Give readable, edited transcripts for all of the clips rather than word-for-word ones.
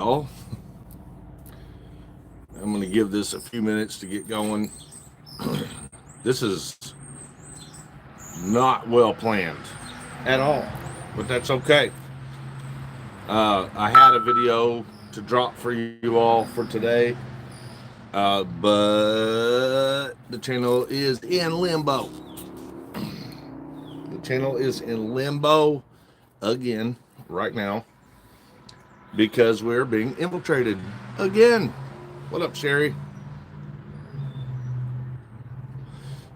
I'm going to give this a few minutes to get going. This is not well planned at all, but that's okay. I had a video to drop for you all for today, but the channel is in limbo. The channel is in limbo again right now because we're being infiltrated again. What up, Sherry?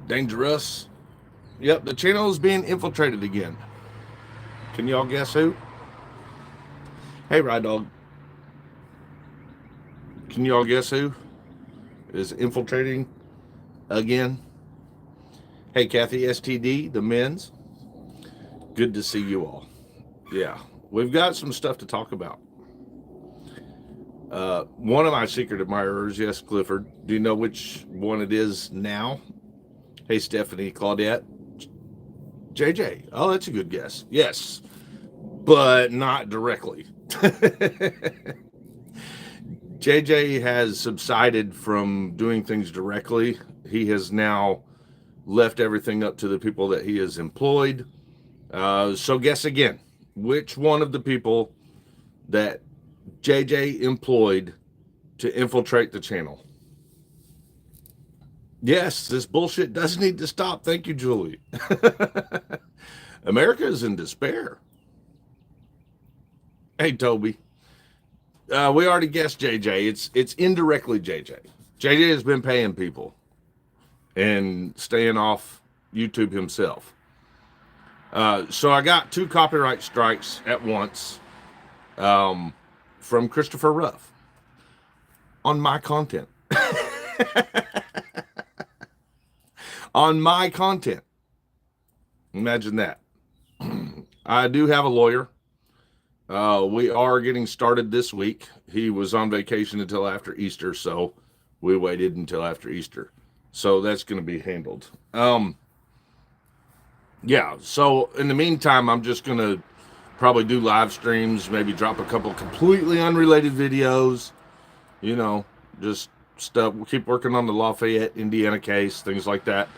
Dangerous. Yep, the channel is being infiltrated again. Can y'all guess who? Hey, Ride Dog. Can y'all guess who is infiltrating again? Hey, Kathy STD, the men's. Good to see you all. Yeah, we've got some stuff to talk about. One of my secret admirers, yes, Clifford. Do you know which one it is now? Hey, Stephanie, Claudette, JJ. Oh, that's a good guess. Yes, but not directly. JJ has subsided from doing things directly. He has now left everything up to the people that he has employed. So guess again, which one of the people that JJ employed to infiltrate the channel? Yes, this bullshit does need to stop. Thank you, Julie. America is in despair. Hey, Toby. We already guessed JJ. It's indirectly JJ. JJ has been paying people and staying off YouTube himself. So I got 2 copyright strikes at once from Christopher Ruff on my content. On my content. Imagine that. I do have a lawyer. We are getting started this week. He was on vacation until after Easter, so we waited until after Easter. So that's going to be handled. Yeah, so in the meantime, I'm just going to probably do live streams, maybe drop a couple completely unrelated videos, just stuff. We'll keep working on the Lafayette, Indiana case, things like that.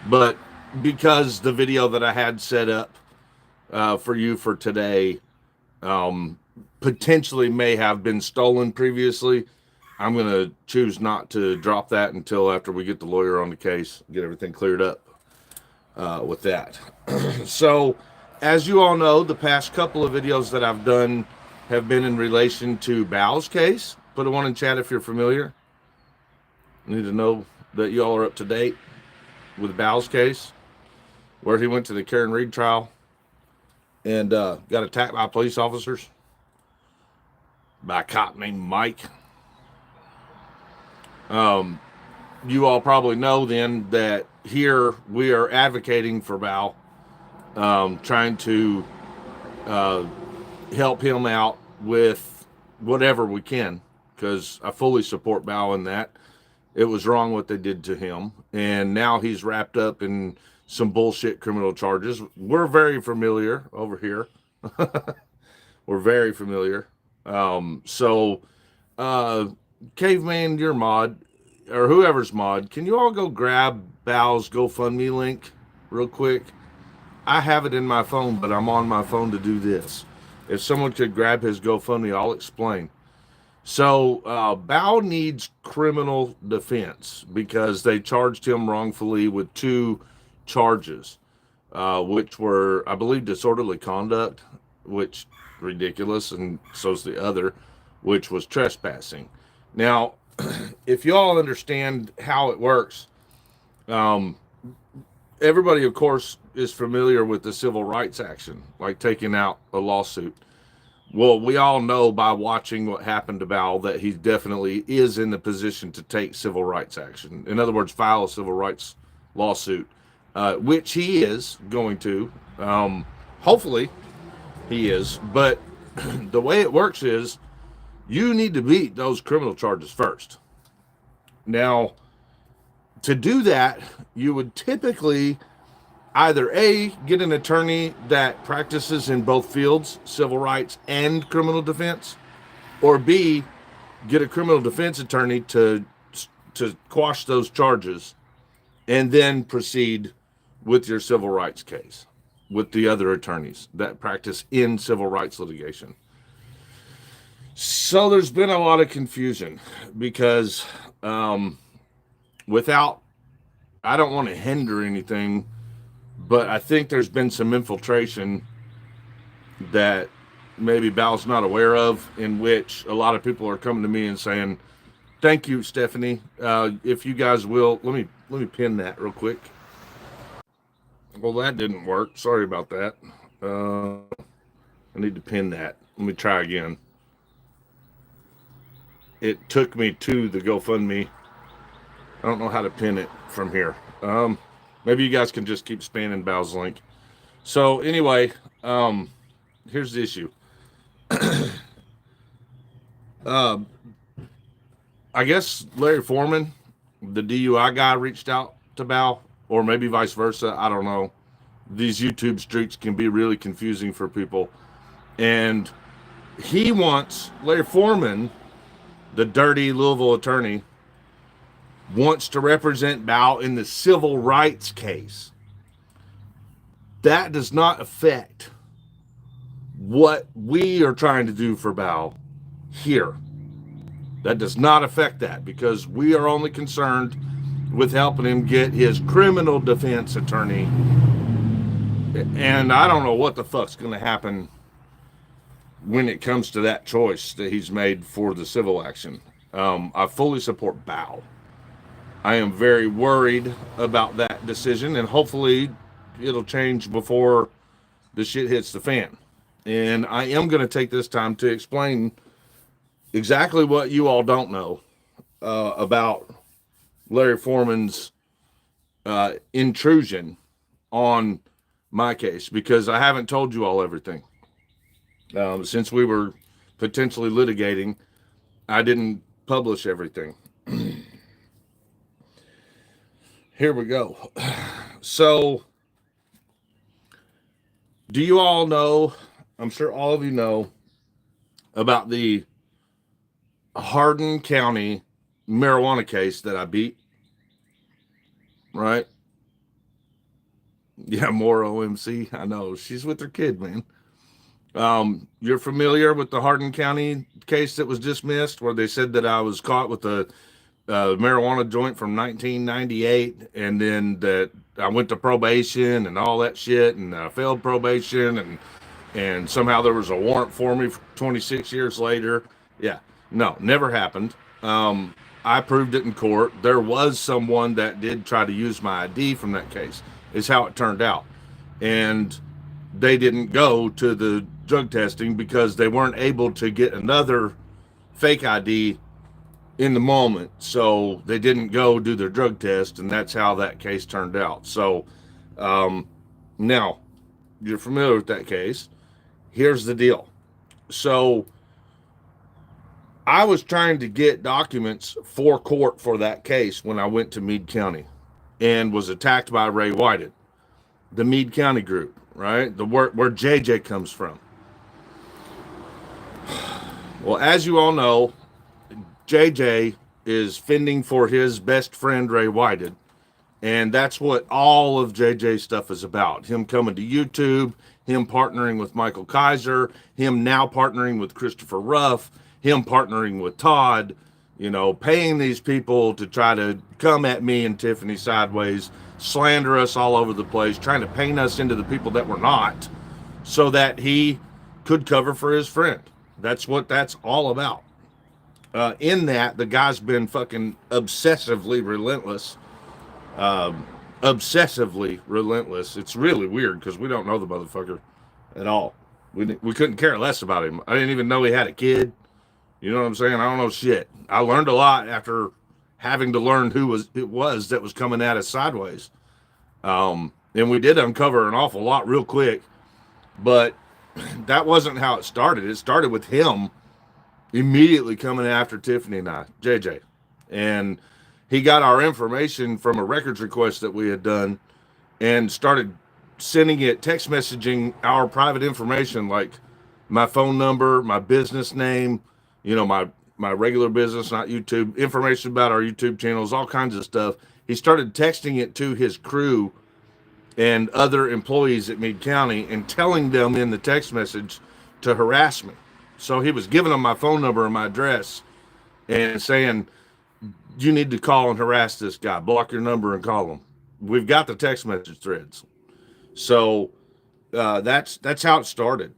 But because the video that I had set up for you for today potentially may have been stolen previously, I'm going to choose not to drop that until after we get the lawyer on the case, get everything cleared up with that. So, as you all know, the past couple of videos that I've done have been in relation to Bao's case. Put a 1 in chat if you're familiar. I need to know that you all are up to date with Bao's case, where he went to the Karen Reed trial and got attacked by police officers by a cop named Mike. You all probably know then that here we are advocating for Bao, trying to help him out with whatever we can, because I fully support Bao in that. It was wrong what they did to him, and now he's wrapped up in some bullshit criminal charges. We're very familiar over here. We're very familiar. Caveman, your mod, or whoever's mod, can you all go grab Bao's GoFundMe link real quick? I have it in my phone, but I'm on my phone to do this. If someone could grab his GoFundMe, I'll explain. So, Bao needs criminal defense because they charged him wrongfully with 2 charges, which were, I believe, disorderly conduct, which ridiculous, and so's the other, which was trespassing. Now, if y'all understand how it works, everybody, of course, is familiar with the civil rights action, like taking out a lawsuit. Well, we all know by watching what happened to Bao that he definitely is in the position to take civil rights action. In other words, file a civil rights lawsuit, which he is going to. Hopefully, he is. But the way it works is you need to beat those criminal charges first. Now, to do that, you would typically either A, get an attorney that practices in both fields, civil rights and criminal defense, or B, get a criminal defense attorney to quash those charges, and then proceed with your civil rights case with the other attorneys that practice in civil rights litigation. So there's been a lot of confusion because without, I don't want to hinder anything, but I think there's been some infiltration that maybe Bal's not aware of, in which a lot of people are coming to me and saying, "Thank you, Stephanie. If you guys will, let me pin that real quick." Well, that didn't work. Sorry about that. I need to pin that. Let me try again. It took me to the GoFundMe. I don't know how to pin it from here. Maybe you guys can just keep spamming Bal's link. So anyway, here's the issue. I guess Larry Foreman, the DUI guy, reached out to Bal, or maybe vice versa. I don't know. These YouTube streets can be really confusing for people. And he wants, Larry Foreman, the dirty Louisville attorney, wants to represent Bal in the civil rights case. That does not affect what we are trying to do for Bal here. That does not affect that, because we are only concerned with helping him get his criminal defense attorney. And I don't know what the fuck's going to happen when it comes to that choice that he's made for the civil action. I fully support Bal. I am very worried about that decision, and hopefully it'll change before the shit hits the fan. And I am going to take this time to explain exactly what you all don't know about Larry Foreman's intrusion on my case, because I haven't told you all everything. Since we were potentially litigating, I didn't publish everything. Here we go. So, do you all know, I'm sure all of you know, about the Hardin County marijuana case that I beat? Right? Yeah, more OMC. I know. She's with her kid, man. You're familiar with the Hardin County case that was dismissed, where they said that I was caught with a marijuana joint from 1998, and then that I went to probation and all that shit, and I failed probation, and somehow there was a warrant for me 26 years later. Yeah, no, never happened. I proved it in court. There was someone that did try to use my ID from that case, is how it turned out. And they didn't go to the drug testing because they weren't able to get another fake ID in the moment. So they didn't go do their drug test, and that's how that case turned out. So now you're familiar with that case. Here's the deal. So I was trying to get documents for court for that case when I went to Meade County and was attacked by Ray Whited, the Meade County group, right? Where JJ comes from. Well, as you all know, JJ is fending for his best friend, Ray Whited. And that's what all of JJ's stuff is about. Him coming to YouTube, him partnering with Michael Kaiser, him now partnering with Christopher Ruff, him partnering with Todd, paying these people to try to come at me and Tiffany sideways, slander us all over the place, trying to paint us into the people that we're not, so that he could cover for his friend. That's what that's all about. In that, the guy's been fucking obsessively relentless. It's really weird because we don't know the motherfucker at all. We couldn't care less about him. I didn't even know he had a kid. You know what I'm saying? I don't know shit. I learned a lot after having to learn who it was that was coming at us sideways. And we did uncover an awful lot real quick, but that wasn't how it started. It started with him immediately coming after Tiffany and I, JJ. And he got our information from a records request that we had done and started sending it, text messaging our private information, like my phone number, my business name, my regular business, not YouTube, information about our YouTube channels, all kinds of stuff. He started texting it to his crew and other employees at Meade County and telling them in the text message to harass me. So he was giving them my phone number and my address and saying, you need to call and harass this guy. Block your number and call him. We've got the text message threads. So that's how it started.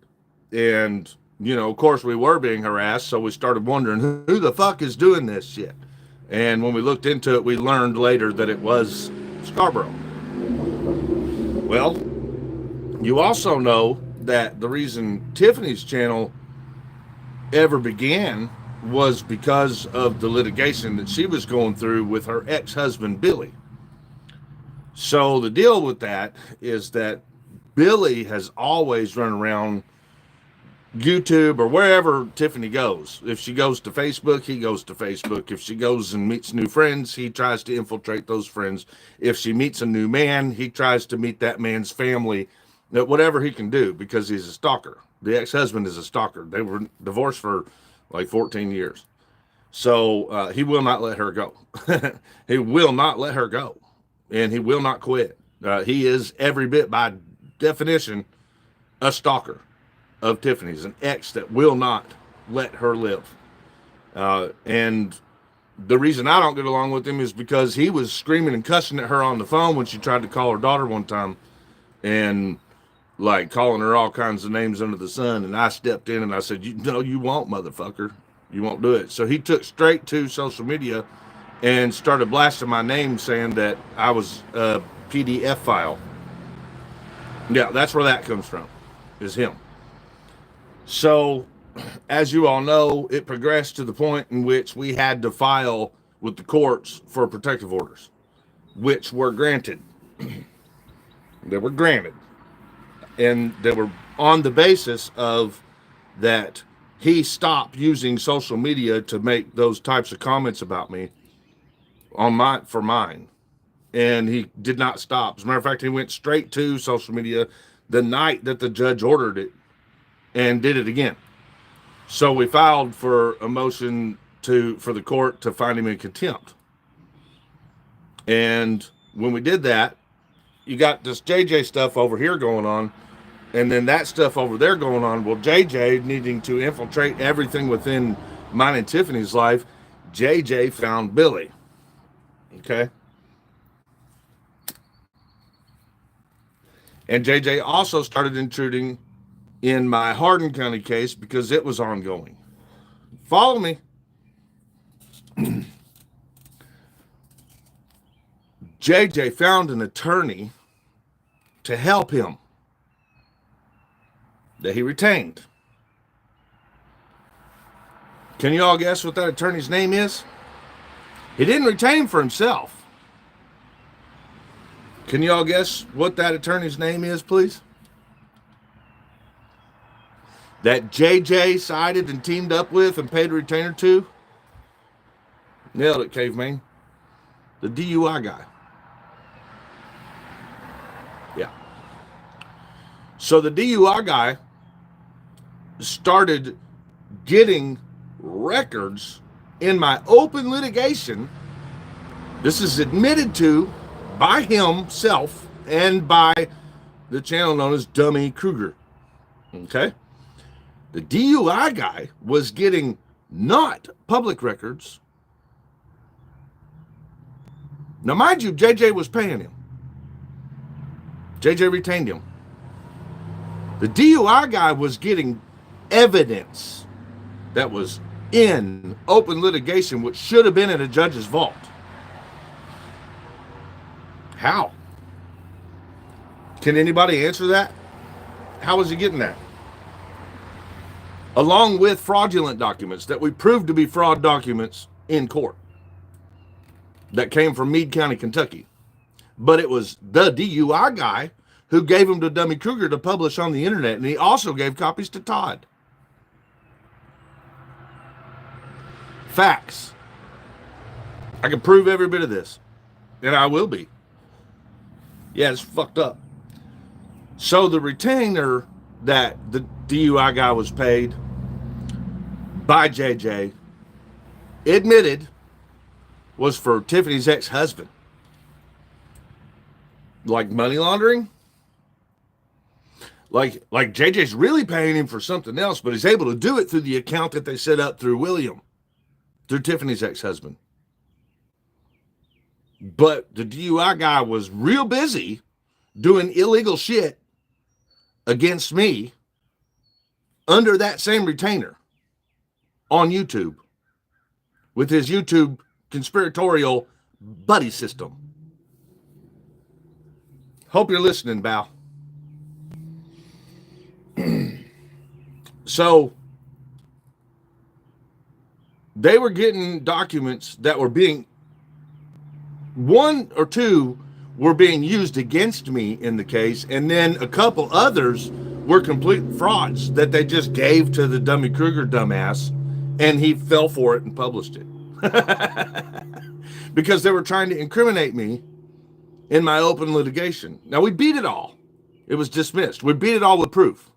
And, of course, we were being harassed, so we started wondering who the fuck is doing this shit. And when we looked into it, we learned later that it was Scarborough. Well, you also know that the reason Tiffany's channel ever began was because of the litigation that she was going through with her ex-husband, Billy. So the deal with that is that Billy has always run around YouTube or wherever Tiffany goes. If she goes to Facebook, he goes to Facebook. If she goes and meets new friends, he tries to infiltrate those friends. If she meets a new man, he tries to meet that man's family, whatever he can do, because he's a stalker. The ex-husband is a stalker. They were divorced for like 14 years. So he will not let her go. He will not let her go. And he will not quit. He is every bit, by definition, a stalker of Tiffany's, an ex that will not let her live. And the reason I don't get along with him is because he was screaming and cussing at her on the phone when she tried to call her daughter one time, and like calling her all kinds of names under the sun. And I stepped in and I said, you won't, motherfucker. You won't do it. So he took straight to social media and started blasting my name, saying that I was a PDF file. Yeah, that's where that comes from, is him. So, as you all know, it progressed to the point in which we had to file with the courts for protective orders, which were granted. They were granted. And they were on the basis of that he stopped using social media to make those types of comments about me for mine. And he did not stop. As a matter of fact, he went straight to social media the night that the judge ordered it and did it again. So we filed for a motion for the court to find him in contempt. And when we did that, you got this JJ stuff over here going on, and then that stuff over there going on. Well, JJ needing to infiltrate everything within mine and Tiffany's life, JJ found Billy. Okay. And JJ also started intruding in my Hardin County case because it was ongoing. Follow me. JJ found an attorney to help him that he retained. Can you all guess what that attorney's name is? He didn't retain for himself. Can you all guess what that attorney's name is, please? That JJ sided and teamed up with and paid a retainer to? Nailed it, caveman. The DUI guy. Yeah. So the DUI guy started getting records in my open litigation. This is admitted to by himself and by the channel known as Dummy Kruger. Okay? The DUI guy was getting not public records. Now, mind you, JJ was paying him. JJ retained him. The DUI guy was getting evidence that was in open litigation, which should have been in a judge's vault. How? Can anybody answer that? How was he getting that? Along with fraudulent documents that we proved to be fraud documents in court that came from Meade County, Kentucky. But it was the DUI guy who gave them to Dummy Kruger to publish on the internet, and he also gave copies to Todd. Facts. I can prove every bit of this, and I will be. Yeah, it's fucked up. So the retainer that the DUI guy was paid by JJ admitted was for Tiffany's ex-husband. Like money laundering? Like JJ's really paying him for something else, but he's able to do it through the account that they set up through William, through Tiffany's ex-husband. But the DUI guy was real busy doing illegal shit against me under that same retainer on YouTube with his YouTube conspiratorial buddy system. Hope you're listening, Val. So they were getting documents that were being, one or two were being used against me in the case, and then a couple others were complete frauds that they just gave to the Dummy Kruger dumbass, and he fell for it and published it. Because they were trying to incriminate me in my open litigation. Now, we beat it all. It was dismissed. We beat it all with proof.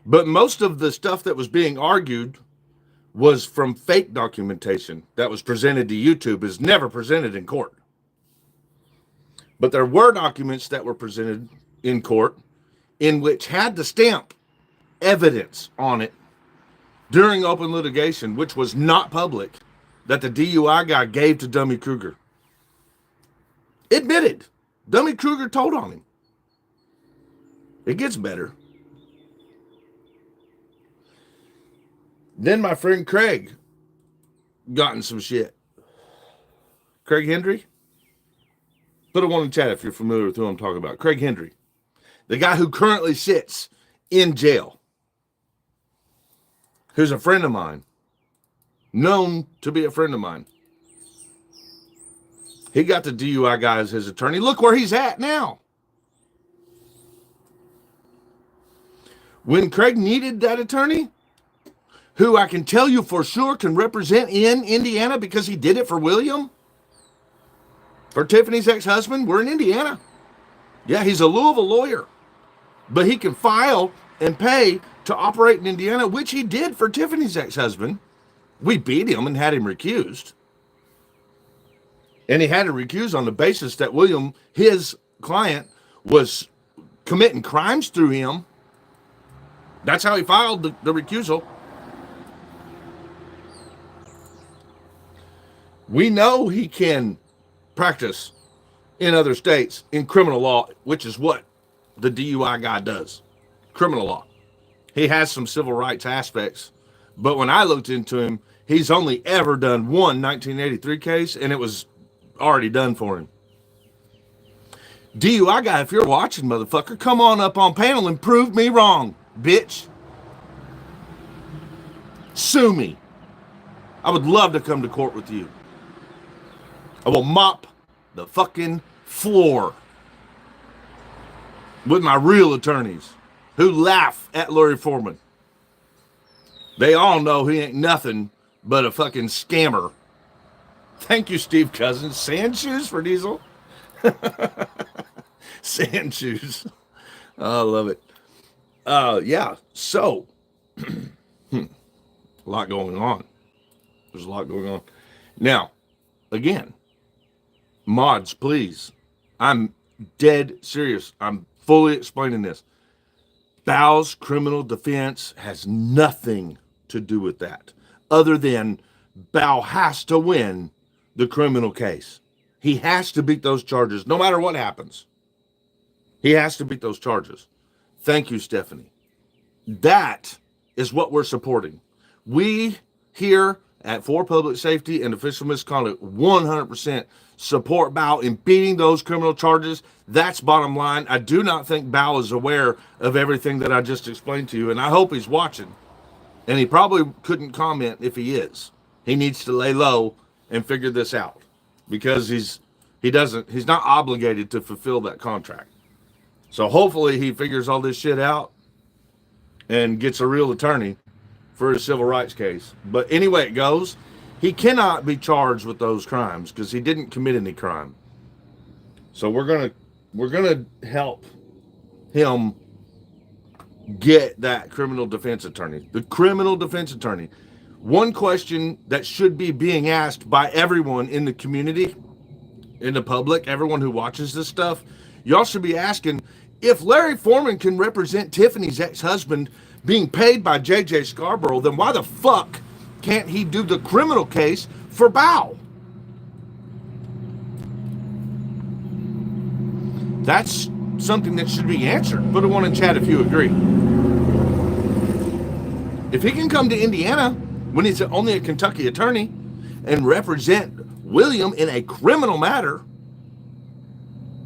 But most of the stuff that was being argued was from fake documentation that was presented to YouTube, is never presented in court. But there were documents that were presented in court in which had the stamp evidence on it during open litigation, which was not public, that the DUI guy gave to Dummy Kruger. Admitted. Dummy Kruger told on him. It gets better. Then my friend Craig got in some shit. Craig Hendry? Put a one in chat if you're familiar with who I'm talking about. Craig Hendry. The guy who currently sits in jail. Who's a friend of mine. Known to be a friend of mine. He got the DUI guy as his attorney. Look where he's at now. When Craig needed that attorney, who I can tell you for sure can represent in Indiana because he did it for William, for Tiffany's ex-husband, we're in Indiana. Yeah, he's a Louisville lawyer, but he can file and pay to operate in Indiana, which he did for Tiffany's ex-husband. We beat him and had him recused. And he had to recuse on the basis that William, his client, was committing crimes through him. That's how he filed the recusal. We know he can practice in other states in criminal law, which is what the DUI guy does. Criminal law. He has some civil rights aspects, but when I looked into him, he's only ever done one 1983 case, and it was already done for him. DUI guy, if you're watching, motherfucker, come on up on panel and prove me wrong, bitch. Sue me. I would love to come to court with you. I will mop the fucking floor with my real attorneys who laugh at Larry Foreman. They all know he ain't nothing but a fucking scammer. Thank you, Steve Cousins. Sand shoes for Diesel? Sand shoes. Oh, I love it. Yeah, so a lot going on. There's a lot going on. Now, again, mods, please. I'm dead serious. I'm fully explaining this. Bow's criminal defense has nothing to do with that, other than Bow has to win the criminal case. He has to beat those charges, no matter what happens. He has to beat those charges. Thank you, Stephanie. That is what we're supporting. We here at For Public Safety and Official Misconduct 100% support Bow in beating those criminal charges. That's bottom line. I do not think Bow is aware of everything that I just explained to you, and I hope he's watching. And he probably couldn't comment if he is. He needs to lay low and figure this out, because he's not obligated to fulfill that contract. So hopefully he figures all this shit out and gets a real attorney for his civil rights case. But anyway it goes, he cannot be charged with those crimes because he didn't commit any crime. So we're gonna help him get that criminal defense attorney. The criminal defense attorney. one question that should be being asked by everyone in the community, in the public, everyone who watches this stuff, y'all should be asking, if Larry Foreman can represent Tiffany's ex-husband being paid by J.J. Scarborough, then why the fuck can't he do the criminal case for Bow? That's something that should be answered. Put a one in chat if you agree. If he can come to Indiana when he's only a Kentucky attorney and represent William in a criminal matter,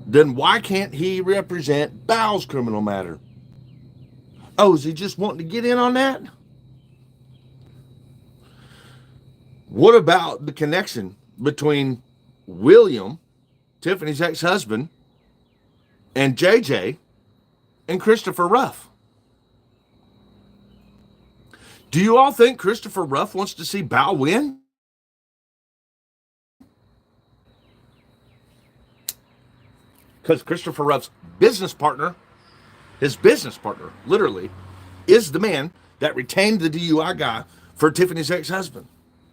then why can't he represent Bow's criminal matter? Oh, is he just wanting to get in on that? What about the connection between William, Tiffany's ex-husband, and JJ and Christopher Ruff? Do you all think Christopher Ruff wants to see Bow win? Because Christopher Ruff's business partner, his business partner, literally, is the man that retained the DUI guy for Tiffany's ex-husband.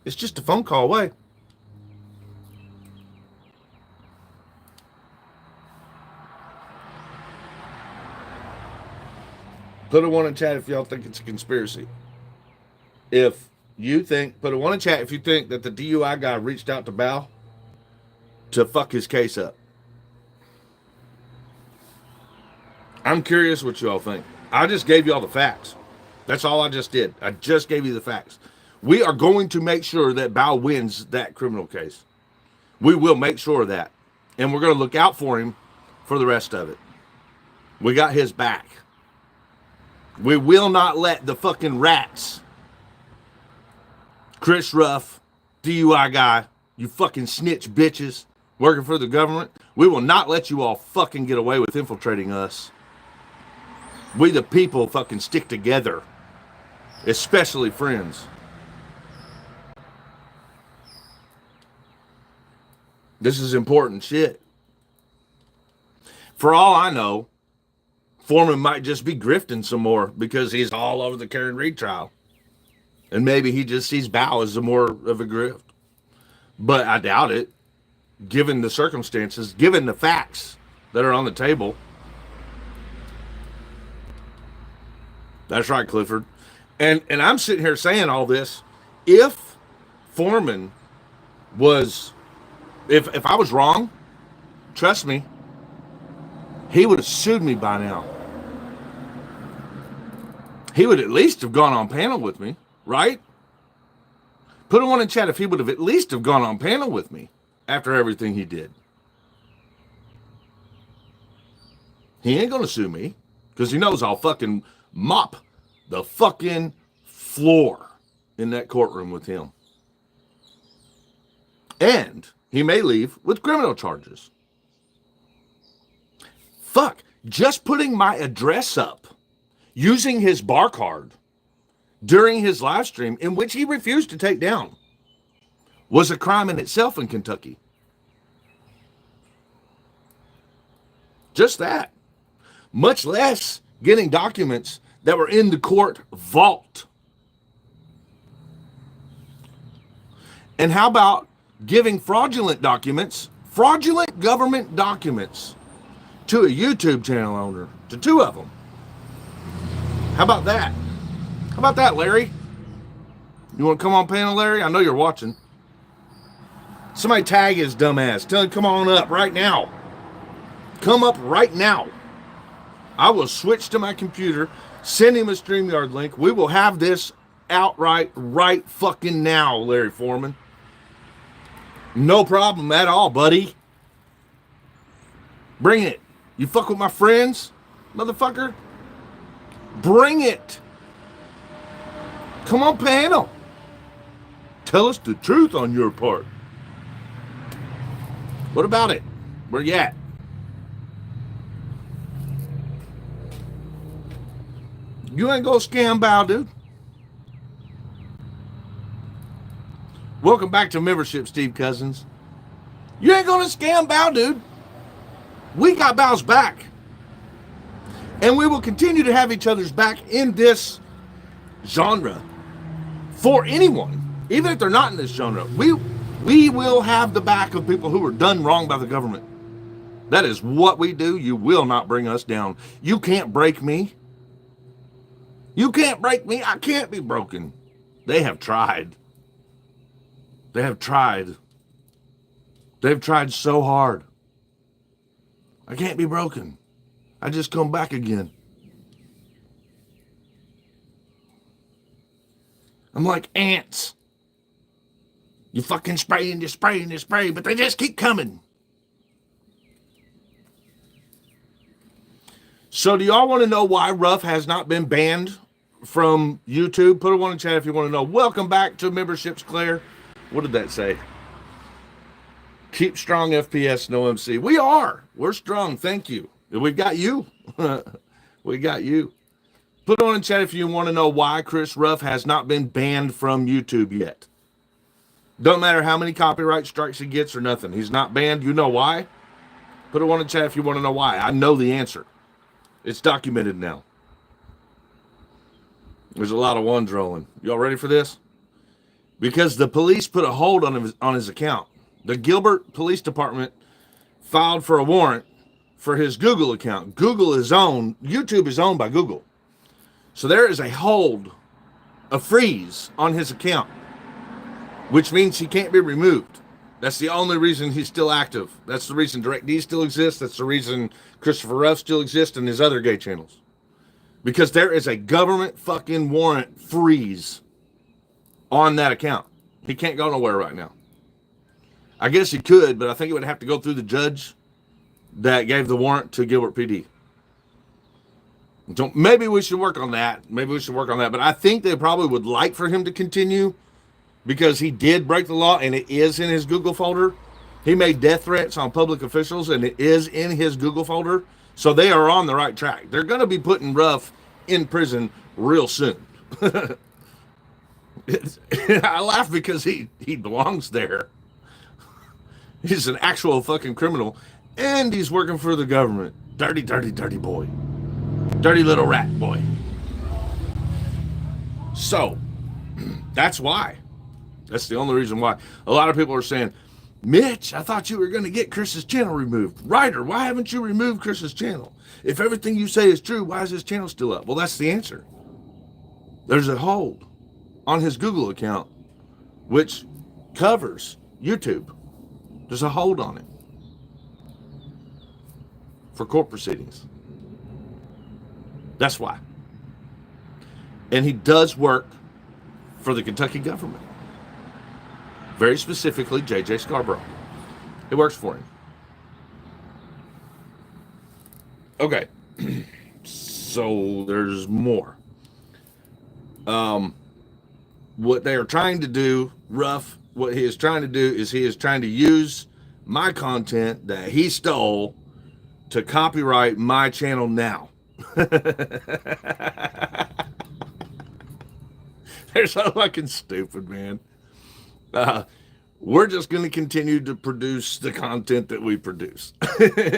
It's just a phone call away. Put a one in chat if y'all think it's a conspiracy. If you think, put a one in chat if you think that the DUI guy reached out to Bow to fuck his case up. I'm curious what you all think. I just gave you all the facts. That's all I just did. I just gave you the facts. We are going to make sure that Bow wins that criminal case. We will make sure of that. And we're going to look out for him for the rest of it. We got his back. We will not let the fucking rats, Chris Ruff, DUI guy, you fucking snitch bitches working for the government, we will not let you all fucking get away with infiltrating us. We the people fucking stick together, especially friends. This is important shit. For all I know, Foreman might just be grifting some more because he's all over the Karen Reed trial. And maybe he just sees Bow as more of a grift. But I doubt it, given the circumstances, given the facts that are on the table. That's right, Clifford. And I'm sitting here saying all this. If Foreman was, if I was wrong, trust me, he would have sued me by now. He would at least have gone on panel with me, right? Put a one in chat if he would have at least have gone on panel with me after everything he did. He ain't gonna sue me because he knows I'll fucking mop the fucking floor in that courtroom with him. And he may leave with criminal charges. Fuck, just putting my address up using his bar card during his live stream, in which he refused to take down, was a crime in itself in Kentucky. Just that. Much less getting documents that were in the court vault. And how about giving fraudulent documents, fraudulent government documents, to a YouTube channel owner, to two of them? How about that? How about that, Larry? You want to come on panel, Larry? I know you're watching. Somebody tag his dumb ass. Tell him come on up right now. Come up right now. I will switch to my computer, send him a StreamYard link. We will have this outright right fucking now, Larry Foreman. No problem at all, buddy. Bring it. You fuck with my friends, motherfucker? Bring it. Come on, panel. Tell us the truth on your part. What about it? Where you at? You ain't gonna scam Bow, dude. Welcome back to membership, Steve Cousins. You ain't gonna scam Bow, dude. We got Bow's back. And we will continue to have each other's back in this genre for anyone, even if they're not in this genre. We will have the back of people who were done wrong by the government. That is what we do. You will not bring us down. You can't break me. You can't break me. I can't be broken. They have tried. They have tried. They've tried so hard. I can't be broken. I just come back again. I'm like ants. You fucking spray and you spray and you spray, but they just keep coming. So do y'all want to know why Ruff has not been banned from YouTube? Put a one in chat if you want to know. Welcome back to Memberships, Claire. What did that say? Keep strong FPS, no MC. We are. We're strong. Thank you. We've got you. We got you. Put on in chat if you want to know why Chris Ruff has not been banned from YouTube yet. Don't matter how many copyright strikes he gets or nothing. He's not banned. You know why? Put a one in chat if you want to know why. I know the answer. It's documented now. There's a lot of ones rolling. Y'all ready for this? Because the police put a hold on his account. The Gilbert Police Department filed for a warrant for his Google account. YouTube is owned by Google. So there is a hold, a freeze on his account, which means he can't be removed. That's the only reason he's still active. That's the reason DirectD still exists. That's the reason Christopher Ruff still exists and his other gay channels. Because there is a government fucking warrant freeze on that account. He can't go nowhere right now. I guess he could, but I think it would have to go through the judge that gave the warrant to Gilbert PD. So maybe we should work on that. But I think they probably would like for him to continue because he did break the law and it is in his Google folder. He made death threats on public officials and it is in his Google folder. So they are on the right track. They're going to be putting Ruff in prison real soon. I laugh because he belongs there. He's an actual fucking criminal and he's working for the government. Dirty, dirty, dirty boy. Dirty little rat boy. So, that's why. That's the only reason why. A lot of people are saying, Mitch, I thought you were going to get Chris's channel removed. Ryder, why haven't you removed Chris's channel? If everything you say is true, why is his channel still up? Well, that's the answer. There's a hold on his Google account, which covers YouTube. There's a hold on it for court proceedings. That's why. And he does work for the Kentucky government. Very specifically, J.J. Scarborough. It works for him. Okay. So there's more. What they are trying to do, Ruff, what he is trying to do is he is trying to use my content that he stole to copyright my channel now. They're so fucking stupid, man. We're just going to continue to produce the content that we produce.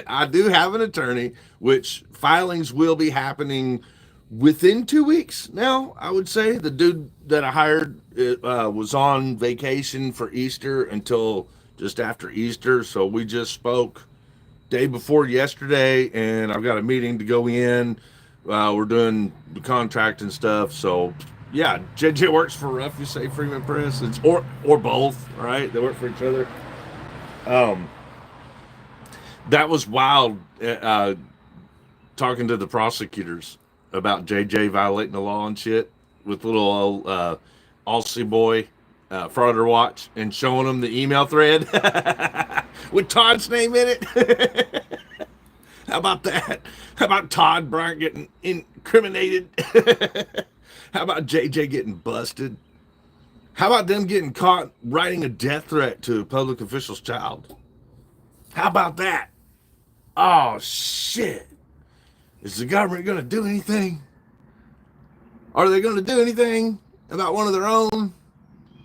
I do have an attorney, which filings will be happening within 2 weeks now, I would say. The dude that I hired was on vacation for Easter until just after Easter, so we just spoke day before yesterday, and I've got a meeting to go in. We're doing the contract and stuff, so yeah, JJ works for Ruff, you say Freeman Press, it's or both, right? They work for each other. That was wild, talking to the prosecutors about JJ violating the law and shit with little old Aussie boy Frauder Watch and showing them the email thread with Todd's name in it. How about that? How about Todd Bryant getting incriminated? How about JJ getting busted? How about them getting caught writing a death threat to a public official's child? How about that? Oh, shit. Is the government going to do anything? Are they going to do anything about one of their own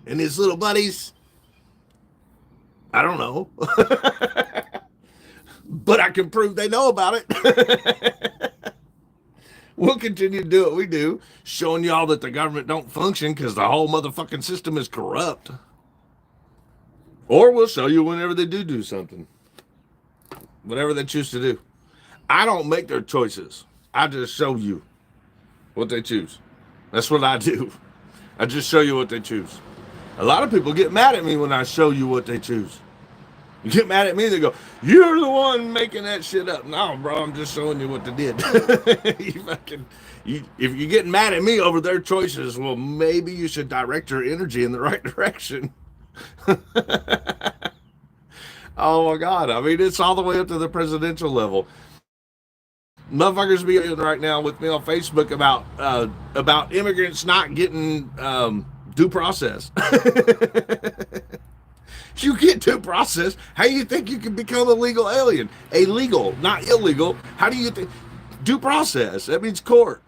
and his little buddies? I don't know. But I can prove they know about it. We'll continue to do what we do, showing y'all that the government don't function because the whole motherfucking system is corrupt. Or we'll show you whenever they do something, whatever they choose to do. I don't make their choices. I just show you what they choose. That's what I do. I just show you what they choose. A lot of people get mad at me when I show you what they choose. You get mad at me, they go, "You're the one making that shit up." No, bro, I'm just showing you what they did. If you're getting mad at me over their choices, well, maybe you should direct your energy in the right direction. Oh my God. I mean, it's all the way up to the presidential level. Motherfuckers be right now with me on Facebook about immigrants not getting due process. You get due process. How do you think you can become a legal alien? A legal, not illegal. How do you think? Due process. That means court.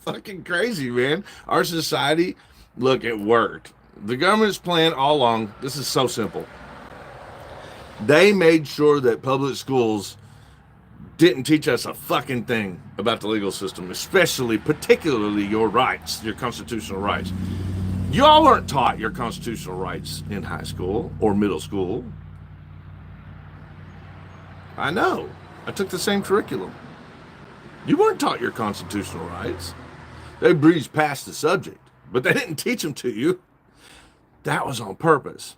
Fucking crazy, man. Our society, look, it worked. The government's plan all along, this is so simple. They made sure that public schools didn't teach us a fucking thing about the legal system, especially, particularly your rights, your constitutional rights. Y'all weren't taught your constitutional rights in high school or middle school. I know. I took the same curriculum. You weren't taught your constitutional rights. They breezed past the subject, but they didn't teach them to you. That was on purpose.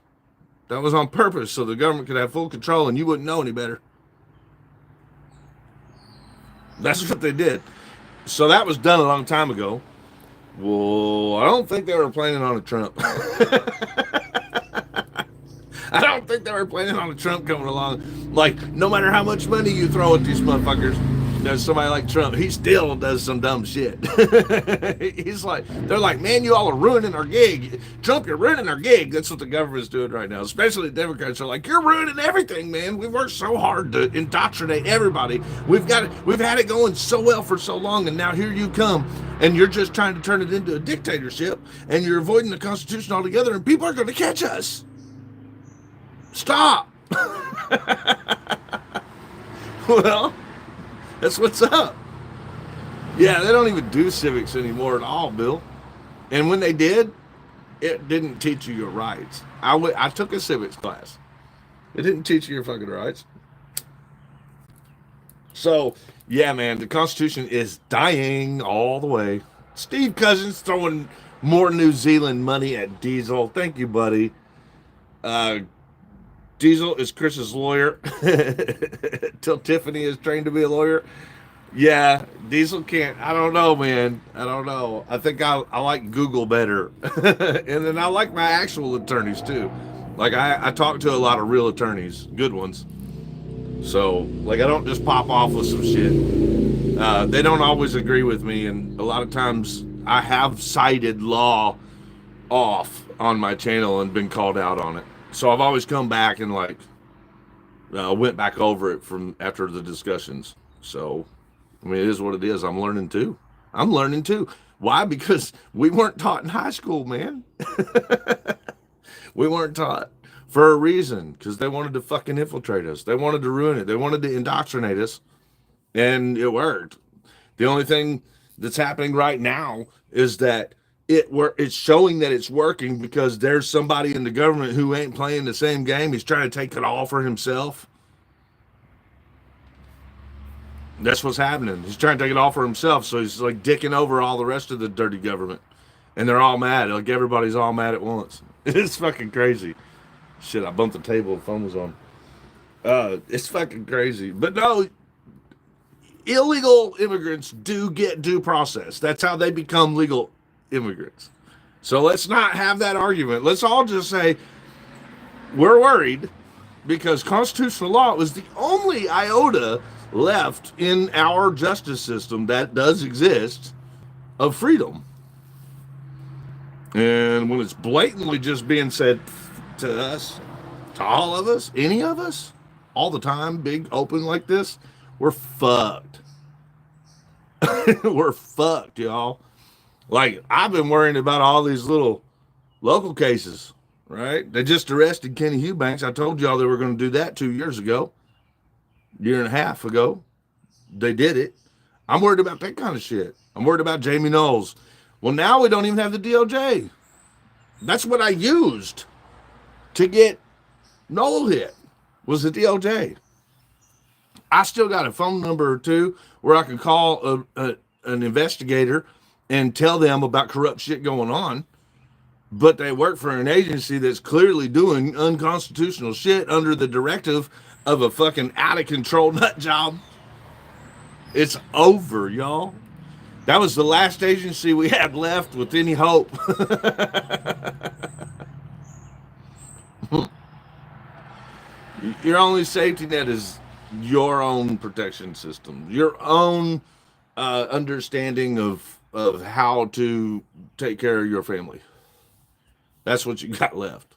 That was on purpose so the government could have full control and you wouldn't know any better. That's what they did. So that was done a long time ago. Well, I don't think they were planning on a Trump. I don't think they were planning on a Trump coming along. Like, no matter how much money you throw at these motherfuckers, there's somebody like Trump, he still does some dumb shit. He's like, they're like, man, you all are ruining our gig. Trump, you're ruining our gig. That's what the government's doing right now. Especially the Democrats are like, you're ruining everything, man. We've worked so hard to indoctrinate everybody. We've had it going so well for so long, and now here you come, and you're just trying to turn it into a dictatorship, and you're avoiding the Constitution altogether, and people are going to catch us. Stop. Well, that's what's up. Yeah, they don't even do civics anymore at all, Bill. And when they did, it didn't teach you your rights. I took a civics class. It didn't teach you your fucking rights. So, yeah, man, the Constitution is dying all the way. Steve Cousins throwing more New Zealand money at Diesel. Thank you, buddy. Diesel is Chris's lawyer till Tiffany is trained to be a lawyer. Yeah, Diesel can't. I don't know, man. I don't know. I think I like Google better. And then I like my actual attorneys too. Like I talk to a lot of real attorneys, good ones. So like I don't just pop off with some shit. They don't always agree with me, and a lot of times I have cited law off on my channel and been called out on it. So I've always come back and like went back over it from after the discussions. So I mean, it is what it is. I'm learning too. Why? Because we weren't taught in high school, man. We weren't taught for a reason, because they wanted to fucking infiltrate us. They wanted to ruin it. They wanted to indoctrinate us, and it worked. The only thing that's happening right now is that it's showing that it's working because there's somebody in the government who ain't playing the same game. He's trying to take it all for himself. That's what's happening. He's trying to take it all for himself, so he's like dicking over all the rest of the dirty government. And they're all mad. Like everybody's all mad at once. It's fucking crazy. Shit, I bumped the table. The phone was on. It's fucking crazy. But no, illegal immigrants do get due process. That's how they become legal immigrants. So let's not have that argument. Let's all just say we're worried because constitutional law was the only iota left in our justice system that does exist of freedom. And when it's blatantly just being said to us, to all of us, any of us, all the time, big open like this, we're fucked. We're fucked, y'all. Like, I've been worrying about all these little local cases, right? They just arrested Kenny Eubanks. I told y'all they were going to do that 2 years ago. Year and a half ago. They did it. I'm worried about that kind of shit. I'm worried about Jamie Knowles. Well, now we don't even have the DOJ. That's what I used to get Knoll hit, was the DOJ. I still got a phone number or two where I can call an investigator and tell them about corrupt shit going on. But they work for an agency that's clearly doing unconstitutional shit under the directive of a fucking out of control nut job. It's over, y'all. That was the last agency we had left with any hope. Your only safety net is your own protection system, your own understanding of how to take care of your family. That's what you got left.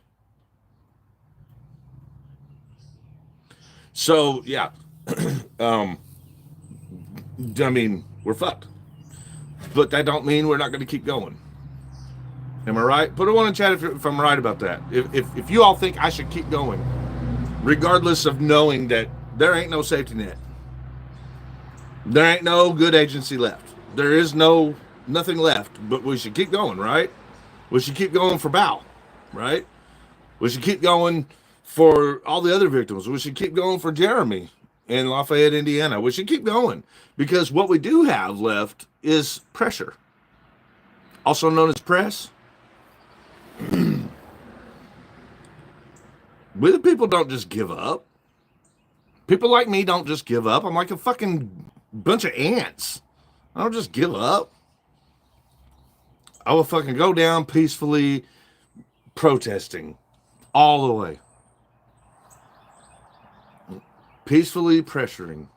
So, yeah. I mean, we're fucked. But that don't mean we're not going to keep going. Am I right? Put a one in chat if I'm right about that. If you all think I should keep going, regardless of knowing that there ain't no safety net. There ain't no good agency left. There is nothing left, but we should keep going, right? We should keep going for Bao, right? We should keep going for all the other victims. We should keep going for Jeremy in Lafayette, Indiana. We should keep going because what we do have left is pressure, also known as press. We the people don't just give up. People like me don't just give up. I'm like a fucking bunch of ants. I don't just give up. I will fucking go down peacefully protesting all the way. Peacefully pressuring.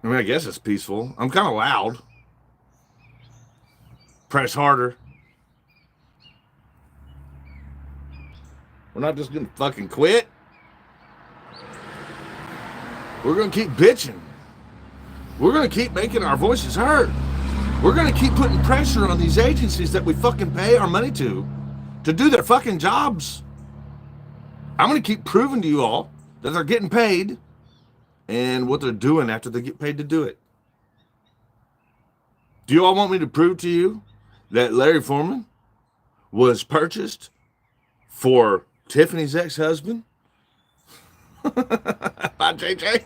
I mean, I guess it's peaceful. I'm kind of loud. Press harder. We're not just going to fucking quit. We're going to keep bitching. We're going to keep making our voices heard. We're going to keep putting pressure on these agencies that we fucking pay our money to do their fucking jobs. I'm going to keep proving to you all that they're getting paid and what they're doing after they get paid to do it. Do you all want me to prove to you that Larry Foreman was purchased for Tiffany's ex-husband? Bye, JJ.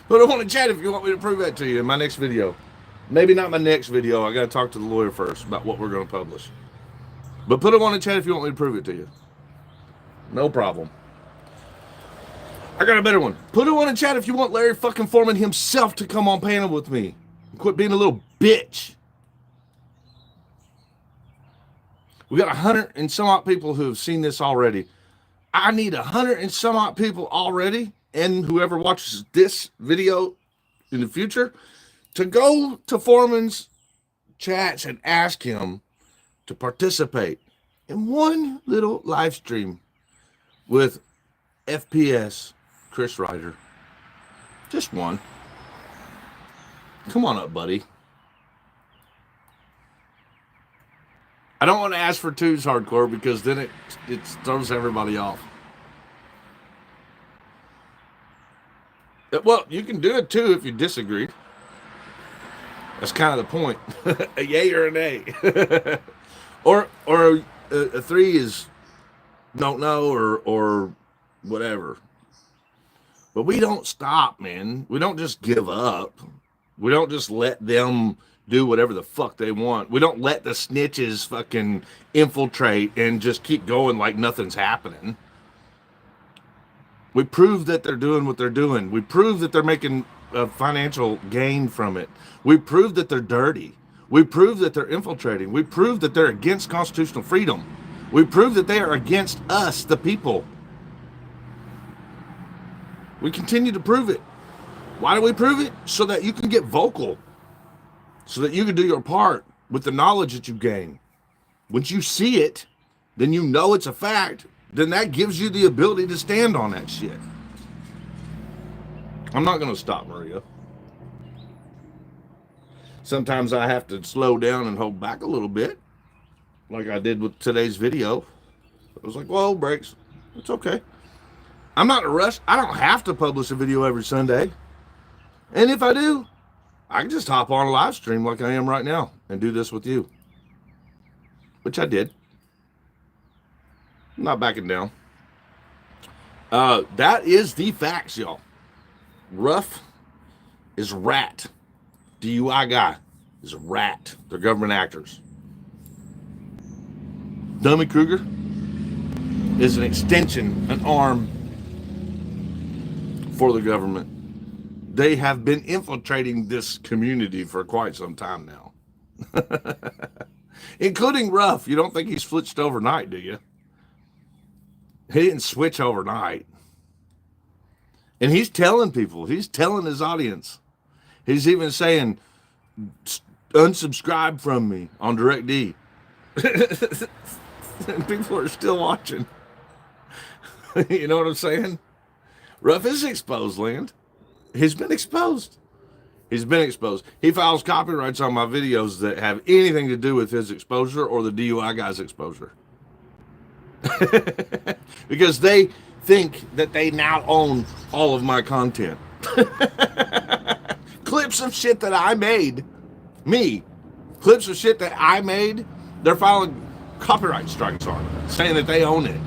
Put it on the chat if you want me to prove that to you in my next video. Maybe not my next video. I got to talk to the lawyer first about what we're going to publish. But put it on the chat if you want me to prove it to you. No problem. I got a better one. Put it on the chat if you want Larry fucking Foreman himself to come on panel with me. Quit being a little bitch. We got 100 and some odd people who have seen this already. I need 100 and some odd people already, and whoever watches this video in the future, to go to Foreman's chats and ask him to participate in one little live stream with FPS Chris Ryder. Just one. Come on up, buddy. I don't want to ask for twos hardcore because then it throws everybody off. Well, you can do it too if you disagree. That's kind of the point. A yay or a nay. or a three is don't know or whatever. But we don't stop, man. We don't just give up. We don't just let them do whatever the fuck they want. We don't let the snitches fucking infiltrate and just keep going like nothing's happening. We prove that they're doing what they're doing. We prove that they're making a financial gain from it. We prove that they're dirty. We prove that they're infiltrating. We prove that they're against constitutional freedom. We prove that they are against us, the people. We continue to prove it. Why do we prove it? So that you can get vocal. So that you can do your part with the knowledge that you gain. Once you see it, then you know it's a fact. Then that gives you the ability to stand on that shit. I'm not going to stop, Maria. Sometimes I have to slow down and hold back a little bit. Like I did with today's video. I was like, whoa, brakes. It's okay. I'm not in a rush. I don't have to publish a video every Sunday. And if I do, I can just hop on a live stream like I am right now and do this with you, which I did. I'm not backing down. That is the facts, y'all. Ruff is rat. DUI guy is a rat. They're government actors. Dummy Kruger is an extension, an arm for the government. They have been infiltrating this community for quite some time now. Including Ruff. You don't think he switched overnight, do you? He didn't switch overnight. And he's telling people, he's telling his audience. He's even saying, unsubscribe from me on DirectD. And people are still watching. You know what I'm saying? Ruff is exposed, Land. He's been exposed. He's been exposed. He files copyrights on my videos that have anything to do with his exposure or the DUI guy's exposure. Because they think that they now own all of my content. Clips of shit that I made. Me. Clips of shit that I made. They're filing copyright strikes on it, saying that they own it.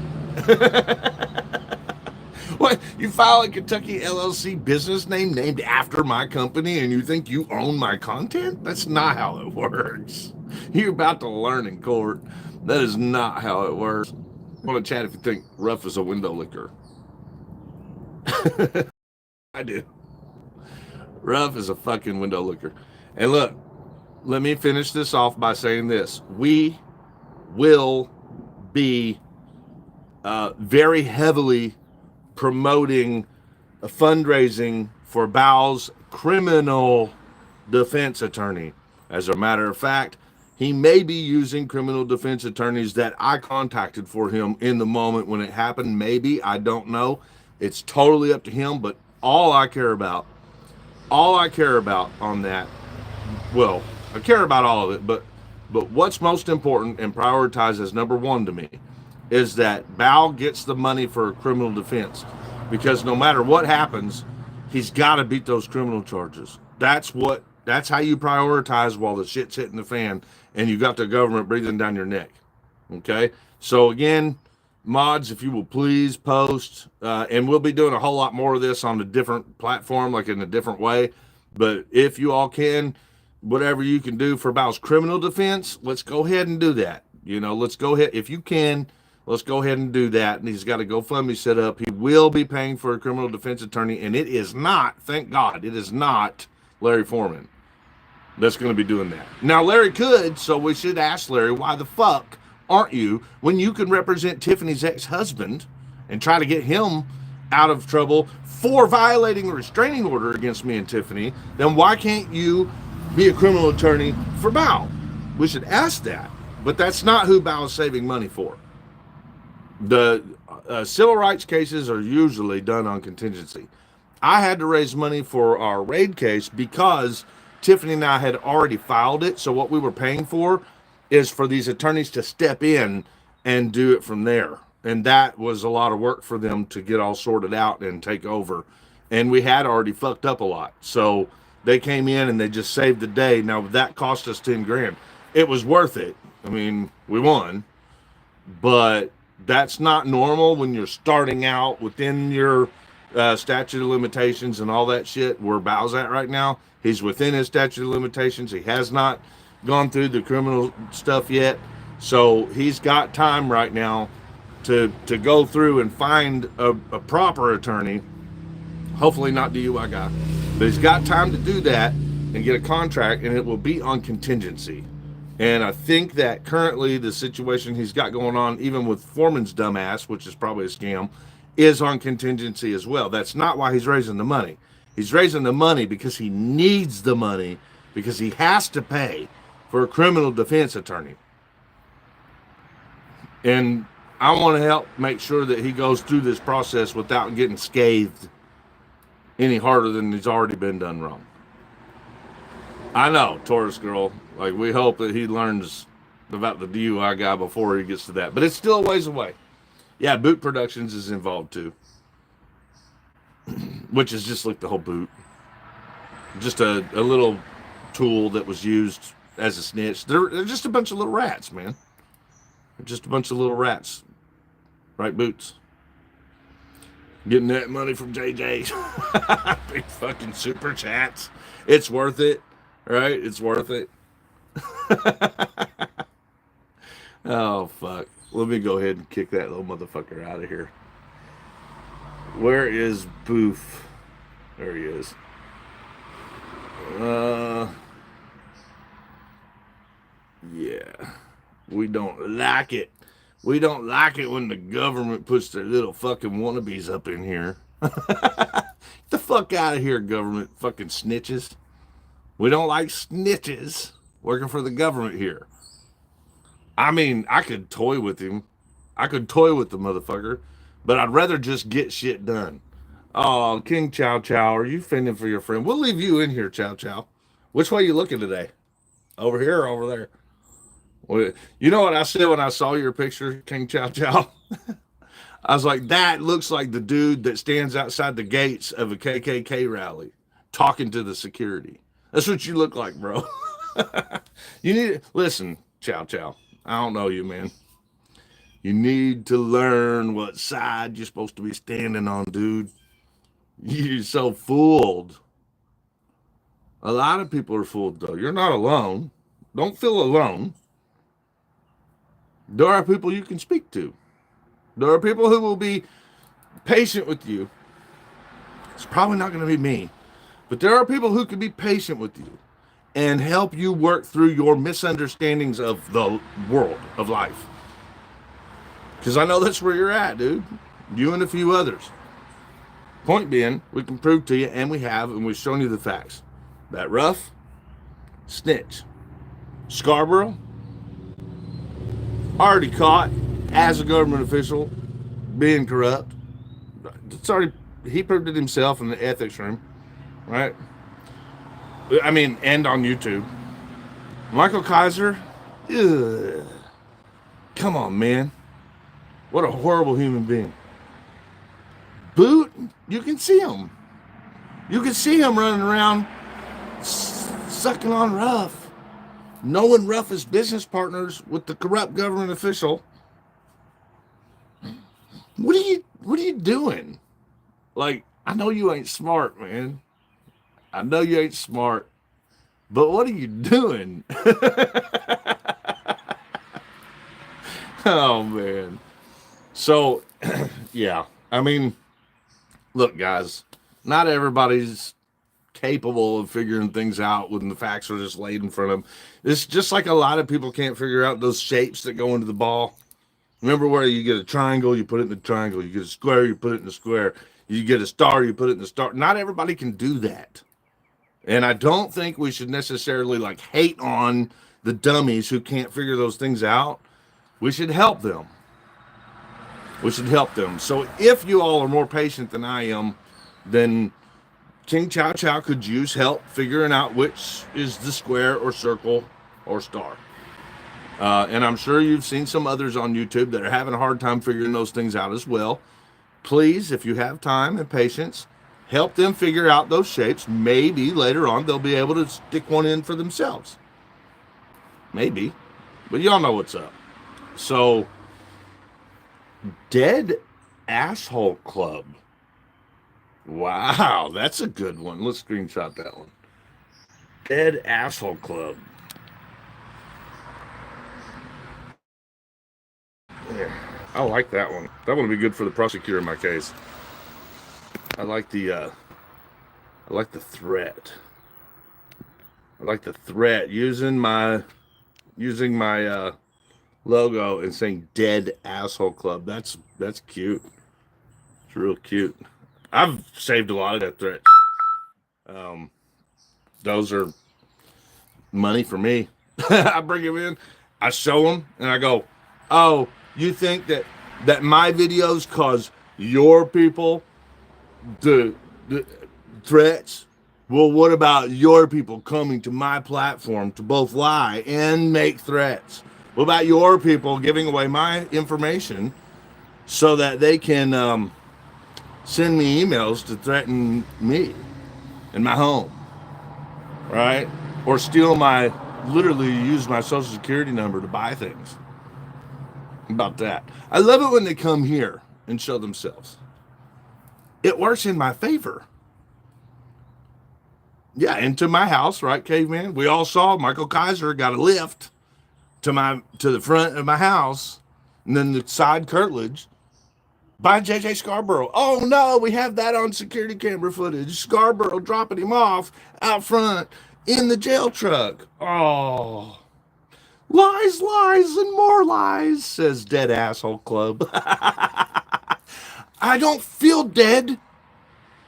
What? You file a Kentucky LLC business name named after my company and you think you own my content? That's not how it works. You're about to learn in court. That is not how it works. I want to chat if you think Ruff is a window licker. I do. Ruff is a fucking window licker. And look, let me finish this off by saying this. We will be very heavily promoting a fundraising for Bao's criminal defense attorney. As a matter of fact, he may be using criminal defense attorneys that I contacted for him in the moment when it happened. Maybe, I don't know. It's totally up to him, but all I care about on that, well, I care about all of it, but what's most important and prioritized as number one to me is that Bao gets the money for criminal defense, because no matter what happens, he's got to beat those criminal charges. That's how you prioritize while the shit's hitting the fan and you got the government breathing down your neck. Okay? So again, mods, if you will please post, and we'll be doing a whole lot more of this on a different platform, like in a different way. But if you all can, whatever you can do for Bao's criminal defense, let's go ahead and do that. You know, let's go ahead. If you can, let's go ahead and do that. And he's got a GoFundMe set up. He will be paying for a criminal defense attorney. And it is not, thank God, it is not Larry Foreman that's going to be doing that. Now, Larry could, so we should ask Larry, why the fuck aren't you, when you can represent Tiffany's ex-husband and try to get him out of trouble for violating a restraining order against me and Tiffany, then why can't you be a criminal attorney for Bao? We should ask that. But that's not who Bao is saving money for. The civil rights cases are usually done on contingency. I had to raise money for our raid case because Tiffany and I had already filed it. So what we were paying for is for these attorneys to step in and do it from there. And that was a lot of work for them to get all sorted out and take over. And we had already fucked up a lot. So they came in and they just saved the day. Now that cost us 10 grand. It was worth it. I mean, we won, but that's not normal when you're starting out within your statute of limitations and all that shit. Where Bao's at right now, he's within his statute of limitations. He has not gone through the criminal stuff yet. So he's got time right now to go through and find a proper attorney, hopefully not DUI guy, but he's got time to do that and get a contract, and it will be on contingency. And I think that currently the situation he's got going on, even with Foreman's dumbass, which is probably a scam, is on contingency as well. That's not why he's raising the money. He's raising the money because he needs the money, because he has to pay for a criminal defense attorney. And I want to help make sure that he goes through this process without getting scathed any harder than he's already been done wrong. I know, Taurus girl. Like, we hope that he learns about the DUI guy before he gets to that. But it's still a ways away. Yeah, Boot Productions is involved too. Which is just like the whole boot. Just a little tool that was used as a snitch. They're just a bunch of little rats, man. They're just a bunch of little rats. Right, Boots? Getting that money from JJ. Big fucking super chats. It's worth it, right? It's worth it. Oh, fuck. Let me go ahead and kick that little motherfucker out of here. Where is Boof? There he is. Yeah. We don't like it. We don't like it when the government puts their little fucking wannabes up in here. Get the fuck out of here, government fucking snitches. We don't like snitches working for the government here. I mean, I could toy with him. I could toy with the motherfucker, but I'd rather just get shit done. Oh, King Chow Chow, are you fending for your friend? We'll leave you in here, Chow Chow. Which way you looking today? Over here or over there? Well, you know what I said when I saw your picture, King Chow Chow? I was like, that looks like the dude that stands outside the gates of a KKK rally talking to the security. That's what you look like, bro. You need listen, Chow Chow. I don't know you, man. You need to learn what side you're supposed to be standing on, dude. You're so fooled. A lot of people are fooled, though. You're not alone. Don't feel alone. There are people you can speak to. There are people who will be patient with you. It's probably not going to be me. But there are people who can be patient with you and help you work through your misunderstandings of the world, of life. Because I know that's where you're at, dude. You and a few others. Point being, we can prove to you, and we have, and we've shown you the facts. That Ruff, snitch. Scarborough, already caught as a government official being corrupt. It's already, he proved it himself in the ethics room, right? I mean, and on YouTube. Michael Kaiser, ugh. Come on, man. What a horrible human being. Boot, you can see him. You can see him running around sucking on Ruff, knowing Ruff is business partners with the corrupt government official. What are you doing? Like, I know you ain't smart, man. I know you ain't smart, but what are you doing? Oh, man. So, yeah, I mean, look, guys, not everybody's capable of figuring things out when the facts are just laid in front of them. It's just like a lot of people can't figure out those shapes that go into the ball. Remember where you get a triangle, you put it in the triangle. You get a square, you put it in the square. You get a star, you put it in the star. Not everybody can do that. And I don't think we should necessarily like hate on the dummies who can't figure those things out. We should help them. We should help them. So if you all are more patient than I am, then King Chow Chow could use help figuring out which is the square or circle or star. And I'm sure you've seen some others on YouTube that are having a hard time figuring those things out as well. Please, if you have time and patience, help them figure out those shapes. Maybe later on they'll be able to stick one in for themselves. Maybe. But y'all know what's up. So, Dead Asshole Club. Wow, that's a good one. Let's screenshot that one. Dead Asshole Club. Yeah, I like that one. That one would be good for the prosecutor in my case. I like the threat. I like the threat using my logo and saying Dead Asshole Club. That's cute. It's real cute. I've saved a lot of that threat. Those are money for me. I bring them in, I show them, and I go, oh, you think that my videos cause your people the threats? Well, what about your people coming to my platform to both lie and make threats? What about your people giving away my information so that they can send me emails to threaten me and my home, right? or literally use my social security number to buy things. About that. I love it when they come here and show themselves. It works in my favor. Yeah, into my house, right, caveman? We all saw Michael Kaiser got a lift to the front of my house, and then the side curtilage by JJ Scarborough. Oh no, we have that on security camera footage. Scarborough dropping him off out front in the jail truck. Oh. Lies, lies, and more lies, says Dead Asshole Club. I don't feel dead.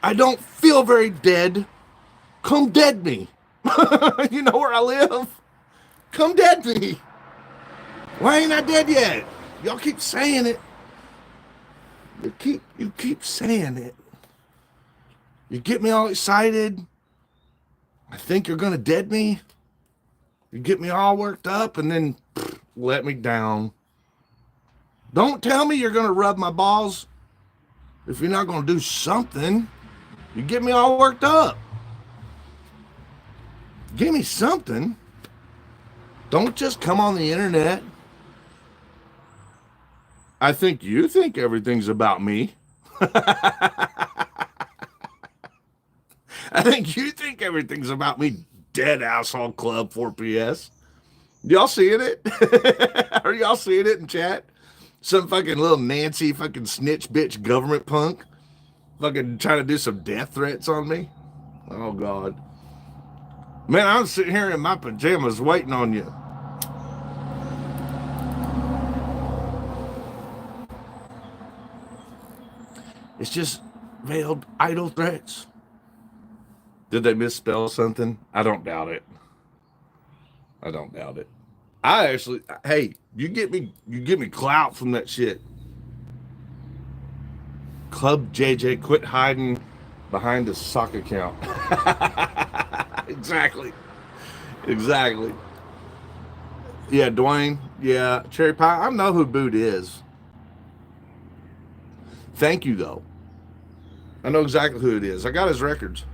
I don't feel very dead. Come dead me. You know where I live? Come dead me. Why ain't I dead yet? Y'all keep saying it. You keep saying it. You get me all excited. I think you're gonna dead me. You get me all worked up and then let me down. Don't tell me you're gonna rub my balls if you're not gonna do something. You get me all worked up. Give me something. Don't just come on the internet. I think you think everything's about me. I think you think everything's about me, Dead Asshole Club 4PS. Y'all seeing it? Are y'all seeing it in chat? Some fucking little Nancy fucking snitch bitch government punk fucking trying to do some death threats on me. Oh, God. Man, I'm sitting here in my pajamas waiting on you. It's just veiled idle threats. Did they misspell something? I don't doubt it. I don't doubt it. I actually, hey, you get me clout from that shit. Club JJ, quit hiding behind a sock account. Exactly. Yeah, Dwayne. Yeah, Cherry Pie. I know who Boot is. Thank you, though. I know exactly who it is. I got his records.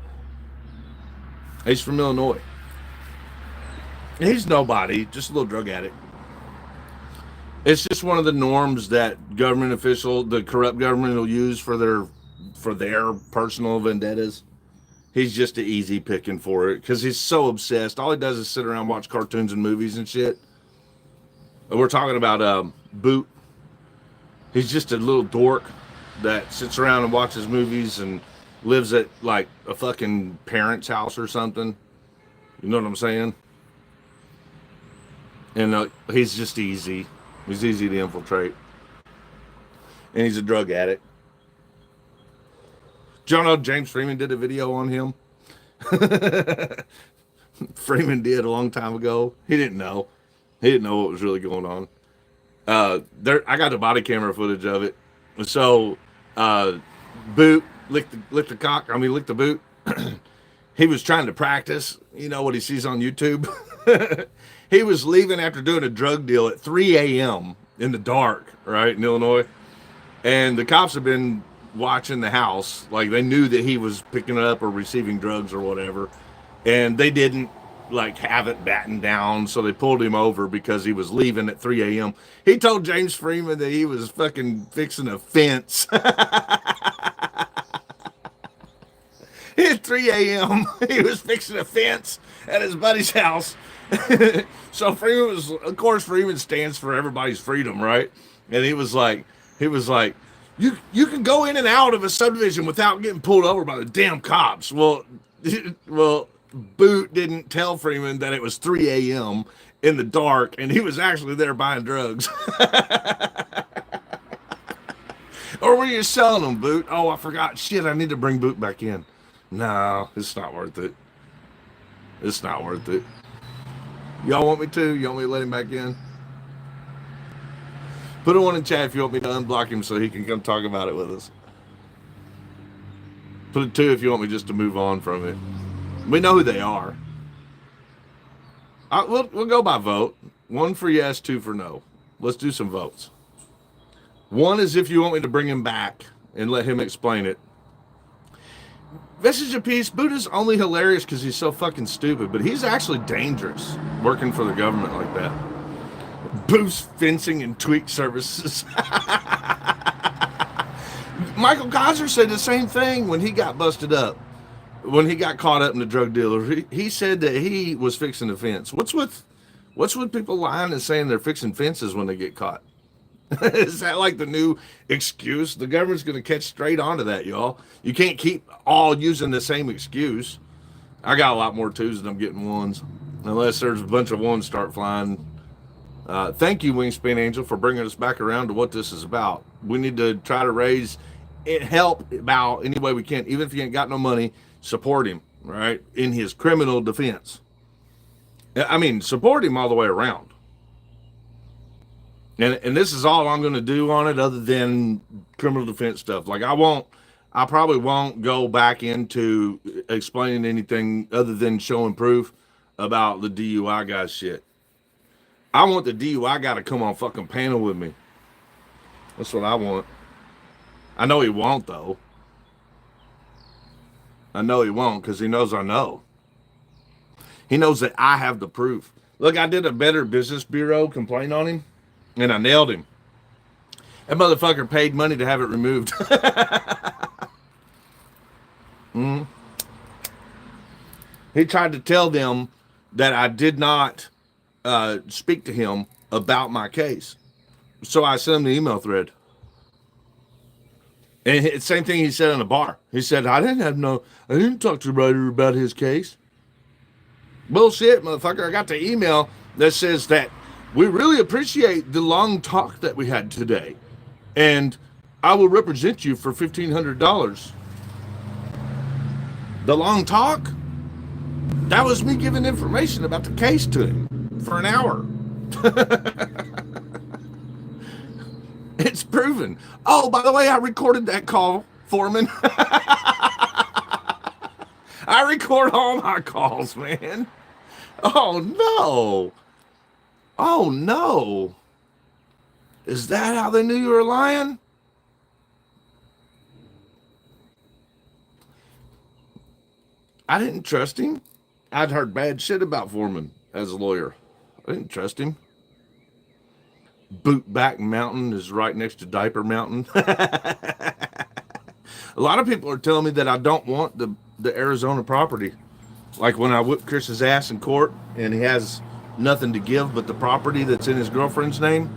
He's from Illinois. He's nobody, just a little drug addict. It's just one of the norms that government the corrupt government will use for their personal vendettas. He's just an easy picking for it because he's so obsessed. All he does is sit around and watch cartoons and movies and shit. We're talking about Boot. He's just a little dork that sits around and watches movies and lives at like a fucking parent's house or something. You know what I'm saying? And he's just easy. He's easy to infiltrate. And he's a drug addict. Do you know James Freeman did a video on him? Freeman did a long time ago. He didn't know. He didn't know what was really going on. I got the body camera footage of it. So, Boot licked the boot. He was trying to practice, you know, what he sees on YouTube. He was leaving after doing a drug deal at 3 a.m. in the dark, right, in Illinois. And the cops have been watching the house. Like, they knew that he was picking it up or receiving drugs or whatever. And they didn't, like, have it battened down, so they pulled him over because he was leaving at 3 a.m. He told James Freeman that he was fucking fixing a fence. At 3 a.m., he was fixing a fence at his buddy's house. So Freeman stands for everybody's freedom, right? And he was like, you can go in and out of a subdivision without getting pulled over by the damn cops. Well, Boot didn't tell Freeman that it was 3 a.m. in the dark, and he was actually there buying drugs. Or were you selling them, Boot? Oh, I forgot. Shit, I need to bring Boot back in. No, it's not worth it. It's not worth it. Y'all want me to? You want me to let him back in? Put a one in chat if you want me to unblock him so he can come talk about it with us. Put a 2 if you want me just to move on from it. We know who they are. We'll go by vote. 1 for yes, 2 for no. Let's do some votes. 1 is if you want me to bring him back and let him explain it. Vestige of Peace, Buddha's only hilarious because he's so fucking stupid, but he's actually dangerous working for the government like that. Boost fencing and tweak services. Michael Kaiser said the same thing when he got busted up. When he got caught up in the drug dealer, he said that he was fixing the fence. What's with people lying and saying they're fixing fences when they get caught? Is that like the new excuse? The government's going to catch straight onto that, y'all. You can't keep all using the same excuse. I got a lot more twos than I'm getting ones, unless there's a bunch of ones start flying. Thank you, Wingspan Angel, for bringing us back around to what this is about. We need to try to raise help about any way we can, even if you ain't got no money. Support him, right, in his criminal defense. I mean, support him all the way around. And this is all I'm going to do on it, other than criminal defense stuff. Like I probably won't go back into explaining anything other than showing proof about the DUI guy shit. I want the DUI guy to come on fucking panel with me. That's what I want. I know he won't, though. I know he won't, because he knows I know. He knows that I have the proof. Look, I did a Better Business Bureau complaint on him, and I nailed him. That motherfucker paid money to have it removed. He tried to tell them that I did not speak to him about my case. So I sent him the email thread. And the same thing he said in the bar. He said, I didn't talk to Ryder about his case. Bullshit, motherfucker. I got the email that says that we really appreciate the long talk that we had today. And I will represent you for $1,500. The long talk? That was me giving information about the case to him for an hour. It's proven. Oh, by the way, I recorded that call, Foreman. I record all my calls, man. Oh, no. Oh, no. Is that how they knew you were lying? I didn't trust him. I'd heard bad shit about Foreman as a lawyer. I didn't trust him. Bootback Mountain is right next to Diaper Mountain. A lot of people are telling me that I don't want the Arizona property. Like when I whip Chris's ass in court and he has nothing to give but the property that's in his girlfriend's name.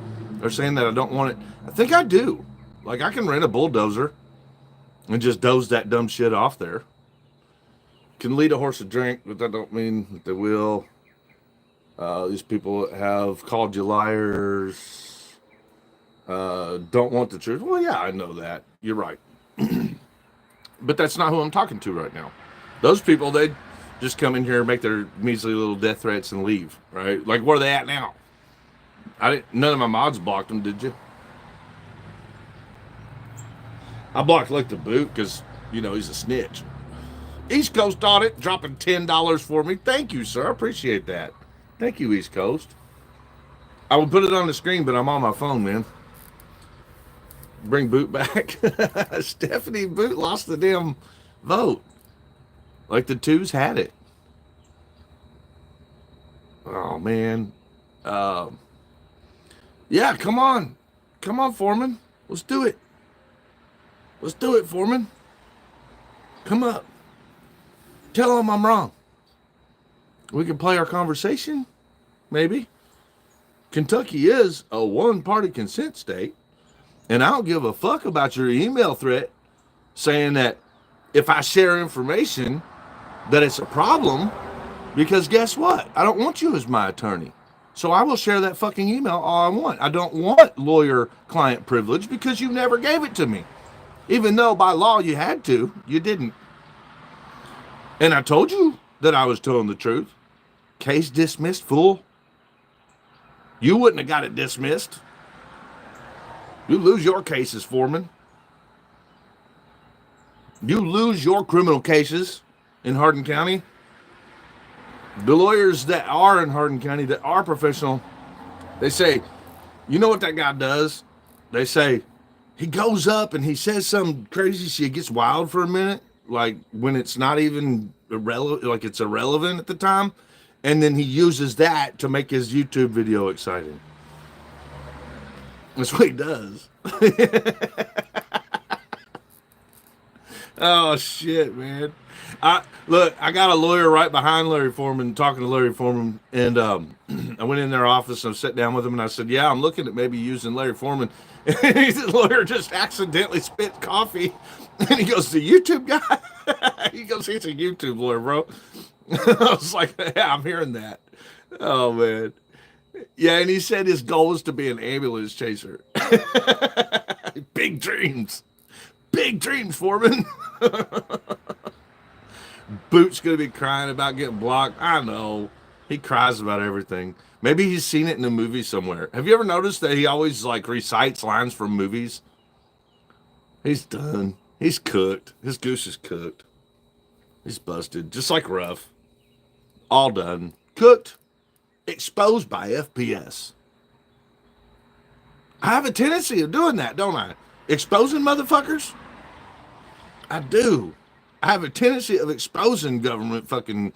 They're saying that I don't want it. I think I do. Like I can rent a bulldozer and just doze that dumb shit off there. Can lead a horse to drink, but that don't mean that they will. These people have called you liars. Don't want the truth. Well, yeah, I know that. You're right. But that's not who I'm talking to right now. Those people, they just come in here, make their measly little death threats and leave, right? Like, where are they at now? None of my mods blocked them, did you? I blocked Lick the Boot because, he's a snitch. East Coast Audit dropping $10 for me. Thank you, sir. I appreciate that. Thank you, East Coast. I will put it on the screen, but I'm on my phone, man. Bring Boot back. Stephanie Boot lost the damn vote. Like the twos had it. Oh, man. Yeah, come on. Come on, Foreman. Let's do it. Let's do it, Foreman. Come up. Tell him I'm wrong. We can play our conversation, maybe. Kentucky is a one-party consent state, and I don't give a fuck about your email threat saying that if I share information that it's a problem, because guess what? I don't want you as my attorney. So I will share that fucking email all I want. I don't want lawyer-client privilege because you never gave it to me. Even though by law you had to, you didn't. And I told you that I was telling the truth. Case dismissed, fool. You wouldn't have got it dismissed. You lose your cases, Foreman. You lose your criminal cases in Hardin County. The lawyers that are in Hardin County that are professional, they say, you know what that guy does? They say, he goes up and he says some crazy shit, gets wild for a minute, like when it's not even irrelevant, like it's irrelevant at the time, and then he uses that to make his YouTube video exciting. That's what he does. Oh shit, man! I got a lawyer right behind Larry Foreman, talking to Larry Foreman, and I went in their office and I sat down with him and I said, "Yeah, I'm looking at maybe using Larry Foreman." And the lawyer just accidentally spit coffee, and he goes, "The YouTube guy?" He goes, "He's a YouTube lawyer, bro." I was like, "Yeah, I'm hearing that." Oh man, yeah, and he said his goal was to be an ambulance chaser. Big dreams. Big dreams, Foreman. Boot's gonna be crying about getting blocked. I know. He cries about everything. Maybe he's seen it in a movie somewhere. Have you ever noticed that he always like recites lines from movies? He's done. He's cooked. His goose is cooked. He's busted. Just like Ruff. All done. Cooked. Exposed by FPS. I have a tendency of doing that, don't I? Exposing motherfuckers? I do. I have a tendency of exposing government fucking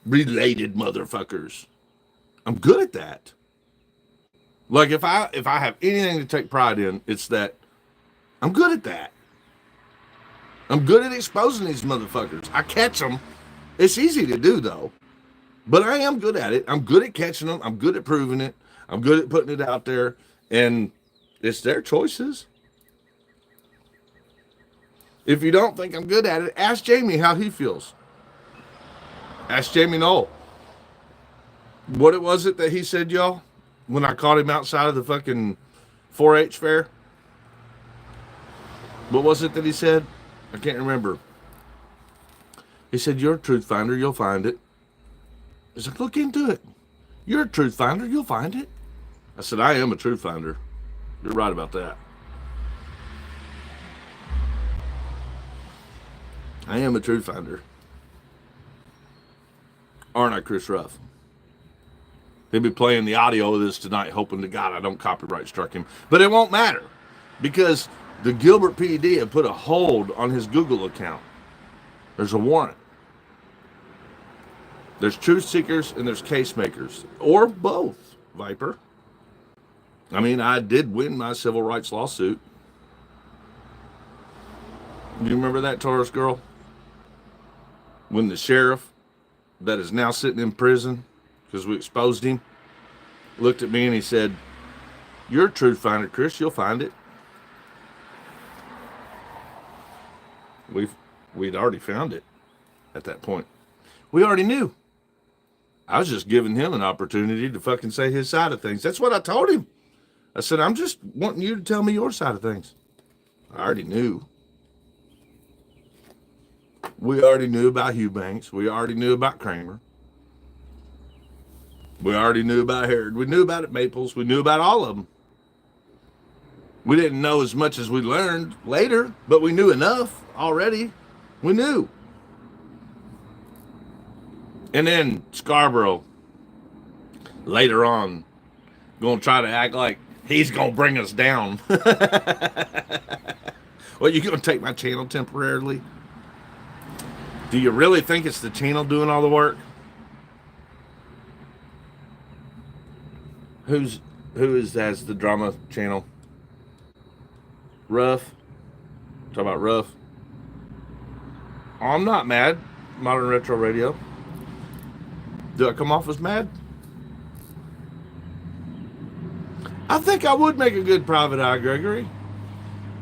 related motherfuckers. I'm good at that. Like if I have anything to take pride in, it's that I'm good at that. I'm good at exposing these motherfuckers. I catch them. It's easy to do though, but I am good at it. I'm good at catching them. I'm good at proving it. I'm good at putting it out there, and it's their choices. If you don't think I'm good at it, ask Jamie how he feels. Ask Jamie Knoll. What it was it that he said, y'all, when I caught him outside of the fucking 4-H fair? What was it that he said? I can't remember. He said, "You're a truth finder, you'll find it." He's like, "Look into it. You're a truth finder, you'll find it." I said, "I am a truth finder. You're right about that. I am a truth finder. Aren't I, Chris Ruff?" He'll be playing the audio of this tonight, hoping to God I don't copyright strike him. But it won't matter, because the Gilbert PD have put a hold on his Google account. There's a warrant. There's truth seekers and there's case makers, or both, Viper. I mean, I did win my civil rights lawsuit. Do you remember that, Taurus girl? When the sheriff that is now sitting in prison because we exposed him looked at me and he said, "You're a truth finder, Chris, you'll find it." We'd already found it at that point. We already knew. I was just giving him an opportunity to fucking say his side of things. That's what I told him. I said, "I'm just wanting you to tell me your side of things." I already knew. We already knew about Eubanks. We already knew about Kramer. We already knew about Herod. We knew about it, Maples. We knew about all of them. We didn't know as much as we learned later, but we knew enough already. We knew. And then Scarborough, later on, going to try to act like he's going to bring us down. Well, you going to take my channel temporarily? Do you really think it's the channel doing all the work? Who has the drama channel? Ruff. Talk about Ruff. Oh, I'm not mad. Modern Retro Radio. Do I come off as mad? I think I would make a good private eye, Gregory.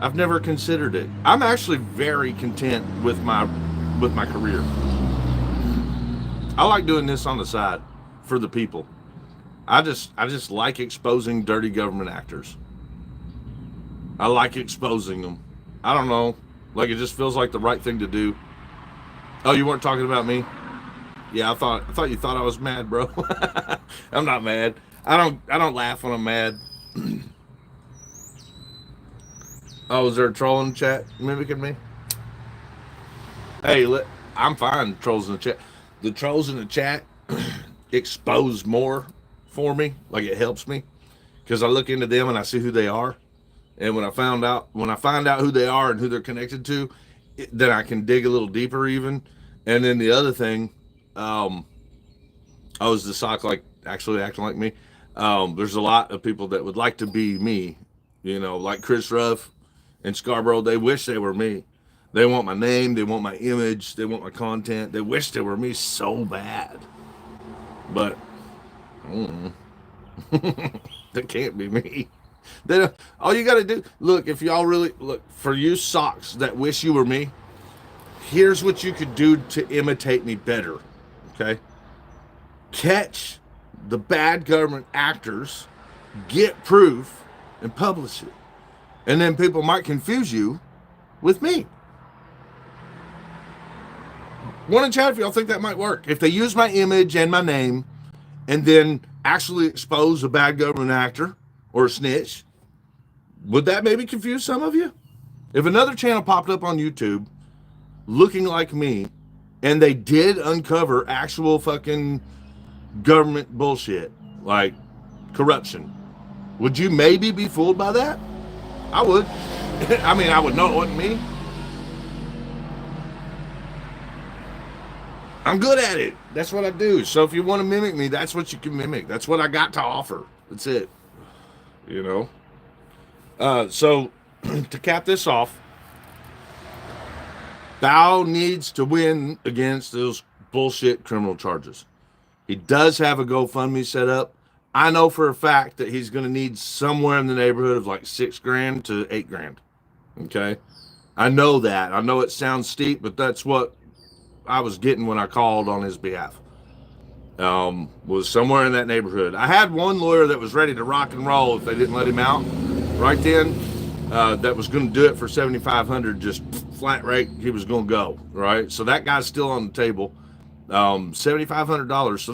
I've never considered it. I'm actually very content with my career. I like doing this on the side for the people. I just like exposing dirty government actors. I like exposing them. I don't know. Like, it just feels like the right thing to do. Oh, you weren't talking about me? Yeah, I thought you thought I was mad, bro. I'm not mad. I don't laugh when I'm mad. Oh, is there a troll in the chat mimicking me? Hey, I'm fine. Trolls in the chat. The trolls in the chat expose more for me. Like, it helps me because I look into them and I see who they are. And when I find out who they are and who they're connected to, then I can dig a little deeper even. And then the other thing, I was the sock like actually acting like me. There's a lot of people that would like to be me, like Chris Ruff and Scarborough. They wish they were me. They want my name, they want my image, they want my content. They wish they were me so bad. But that can't be me. Then all you got to do, look, if y'all really look for you socks that wish you were me, here's what you could do to imitate me better. Okay? Catch the bad government actors, get proof, and publish it. And then people might confuse you with me. Want to chat if y'all think that might work. If they use my image and my name and then actually expose a bad government actor or a snitch, would that maybe confuse some of you? If another channel popped up on YouTube looking like me and they did uncover actual fucking government bullshit, like corruption, would you maybe be fooled by that? I would. I mean, I would know it wasn't me. I'm good at it. That's what I do. So if you want to mimic me, that's what you can mimic. That's what I got to offer. That's it. So to cap this off, Bao needs to win against those bullshit criminal charges. He does have a GoFundMe set up. I know for a fact that he's going to need somewhere in the neighborhood of like $6,000 to $8,000. Okay. I know that. I know it sounds steep, but that's what I was getting when I called on his behalf. Was somewhere in that neighborhood. I had one lawyer that was ready to rock and roll if they didn't let him out right then. That was going to do it for $7,500, just flat rate. He was going to go right. So that guy's still on the table. $7,500. So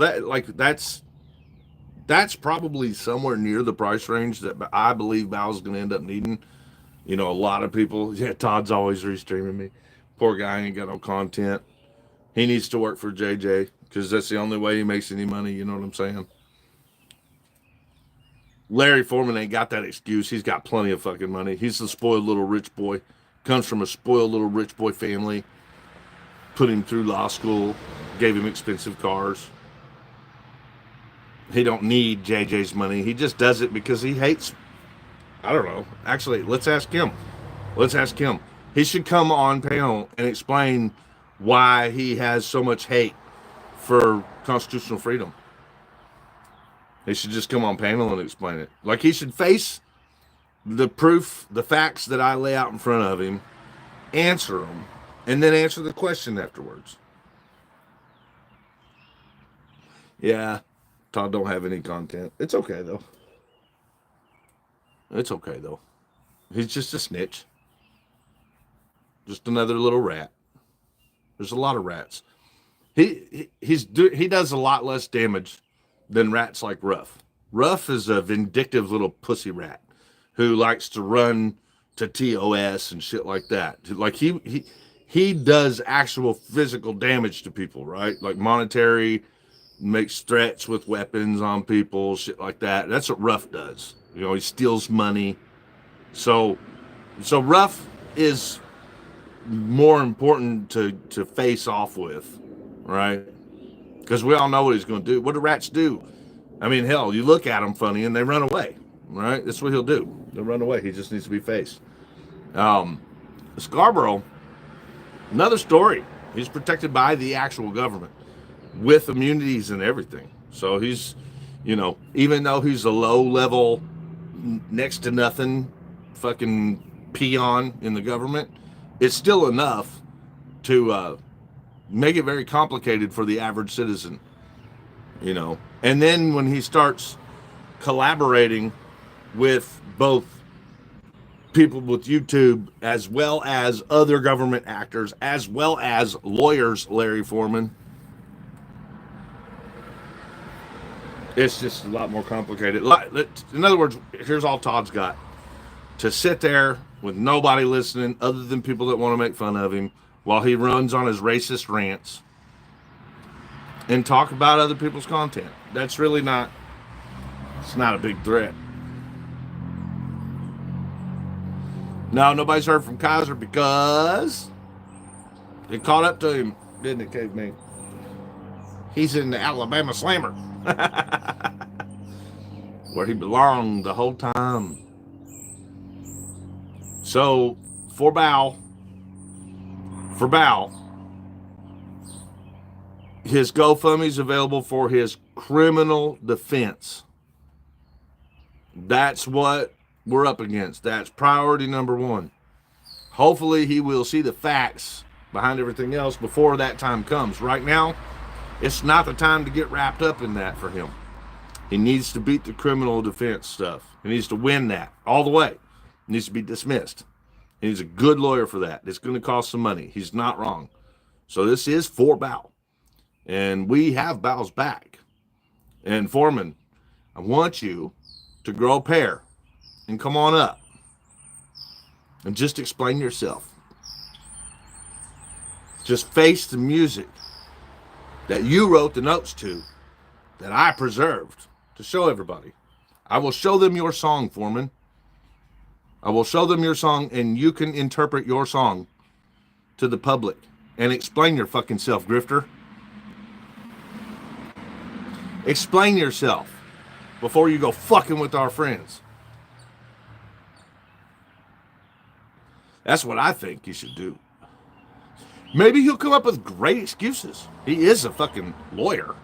that's probably somewhere near the price range that I believe Bao's going to end up needing. A lot of people. Yeah, Todd's always restreaming me. Poor guy ain't got no content. He needs to work for JJ because that's the only way he makes any money. You know what I'm saying? Larry Foreman ain't got that excuse. He's got plenty of fucking money. He's the spoiled little rich boy. Comes from a spoiled little rich boy family. Put him through law school. Gave him expensive cars. He don't need JJ's money. He just does it because he hates. I don't know. Actually, let's ask him. He should come on panel and explain why he has so much hate for constitutional freedom. He should just come on panel and explain it. Like he should face the proof, the facts that I lay out in front of him, answer them, and then answer the question afterwards. Yeah, Todd don't have any content. It's okay though. He's just a snitch. Just another little rat. There's a lot of rats. He does a lot less damage than rats like Ruff. Ruff is a vindictive little pussy rat who likes to run to TOS and shit like that. Like he does actual physical damage to people, right? Like monetary, makes threats with weapons on people, shit like that. That's what Ruff does. He steals money. So Ruff is more important to face off with, right? Because we all know what he's going to do. What do rats do? I mean, hell, you look at them funny and they run away, right? That's what he'll do. They'll run away. He just needs to be faced. Scarborough, another story. He's protected by the actual government with immunities and everything. So he's, even though he's a low-level, next to nothing fucking peon in the government, it's still enough to make it very complicated for the average citizen, And then when he starts collaborating with both people with YouTube as well as other government actors, as well as lawyers, Larry Foreman, it's just a lot more complicated. In other words, here's all Todd's got. To sit there with nobody listening other than people that want to make fun of him while he runs on his racist rants and talk about other people's content. That's really it's not a big threat. No, nobody's heard from Kaiser because It caught up to him, didn't it, Caveman? He's in the Alabama Slammer, where he belonged the whole time. So, for Bow, his GoFundMe is available for his criminal defense. That's what we're up against. That's priority number one. Hopefully, he will see the facts behind everything else before that time comes. Right now, it's not the time to get wrapped up in that for him. He needs to beat the criminal defense stuff. He needs to win that all the way. He needs to be dismissed. He needs a good lawyer for that. It's going to cost some money. He's not wrong. So this is for Bow. And we have Bow's back. And Foreman, I want you to grow a pair and come on up and just explain yourself. Just face the music that you wrote the notes to, that I preserved to show everybody. I will show them your song, Foreman. I will show them your song, and you can interpret your song to the public and explain your fucking self, grifter. Explain yourself before you go fucking with our friends. That's what I think you should do. Maybe he'll come up with great excuses. He is a fucking lawyer.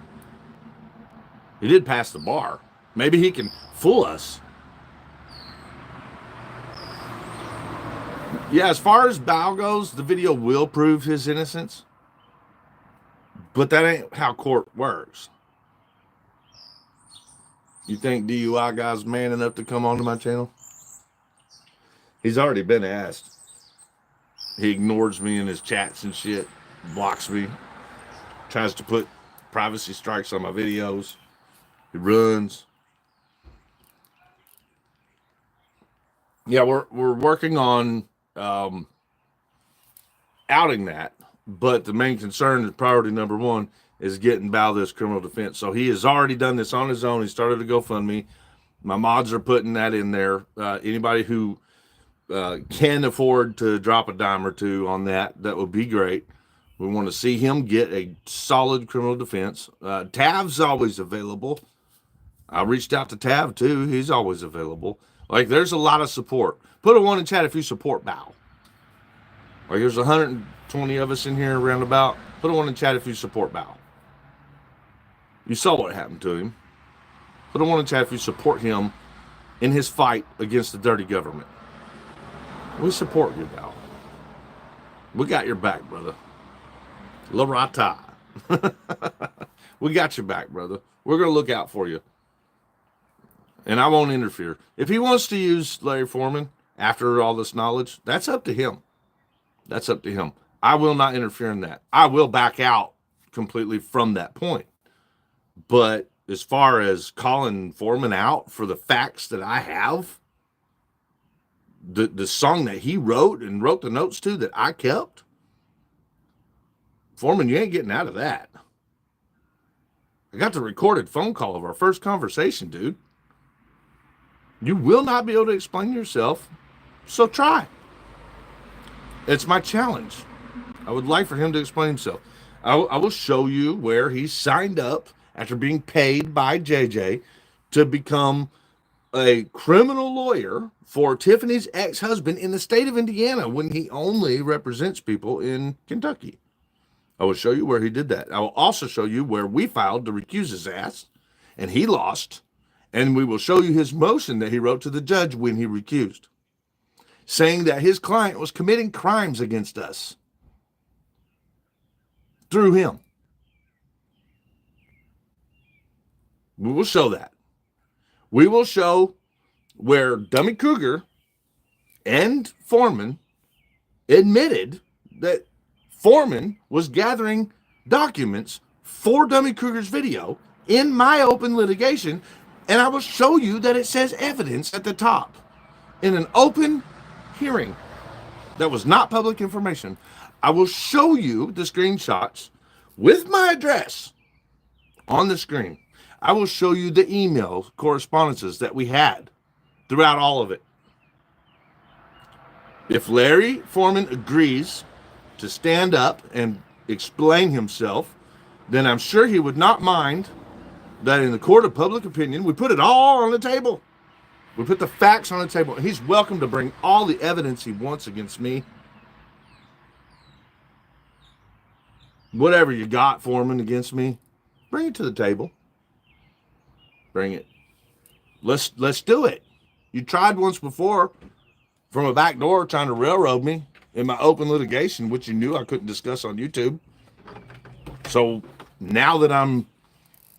He did pass the bar. Maybe he can fool us. Yeah, as far as Bow goes, the video will prove his innocence. But that ain't how court works. You think DUI guy's man enough to come onto my channel? He's already been asked. He ignores me in his chats and shit. Blocks me. Tries to put privacy strikes on my videos. He runs. Yeah, we're working on outing that, but the main concern is priority number one is getting Bow this criminal defense. So he has already done this on his own. He started to GoFundMe. My mods are putting that in there. Anybody who can afford to drop a dime or two on that would be great. We want to see him get a solid criminal defense. Tav's always available. I reached out to Tav too. He's always available. Like, there's a lot of support. Put a 1 in chat if you support Bow. Like, there's 120 of us in here roundabout. Put a 1 in chat if you support Bow. You saw what happened to him. Put a 1 in chat if you support him in his fight against the dirty government. We support you, Bow. We got your back, brother. La Rata. We got your back, brother. We're going to look out for you. And I won't interfere. If he wants to use Larry Foreman after all this knowledge, that's up to him. That's up to him. I will not interfere in that. I will back out completely from that point. But as far as calling Foreman out for the facts that I have, the song that he wrote and wrote the notes to that I kept, Foreman, you ain't getting out of that. I got the recorded phone call of our first conversation, dude. You will not be able to explain yourself, so try. It's my challenge. I would like for him to explain himself. I will show you where he signed up after being paid by JJ to become a criminal lawyer for Tiffany's ex-husband in the state of Indiana when he only represents people in Kentucky. I will show you where he did that. I will also show you where we filed to recuse his ass, and he lost. And we will show you his motion that he wrote to the judge when he recused, saying that his client was committing crimes against us through him. We will show that. We will show where Dummy Cougar and Foreman admitted that Foreman was gathering documents for Dummy Cougar's video in my open litigation. And I will show you that it says evidence at the top in an open hearing that was not public information. I will show you the screenshots with my address on the screen. I will show you the email correspondences that we had throughout all of it. If Larry Foreman agrees to stand up and explain himself, then I'm sure he would not mind that in the court of public opinion, we put it all on the table. We put the facts on the table. He's welcome to bring all the evidence he wants against me. Whatever you got, Foreman, against me, bring it to the table. Bring it. Let's do it. You tried once before from a back door trying to railroad me in my open litigation, which you knew I couldn't discuss on YouTube. So now that I'm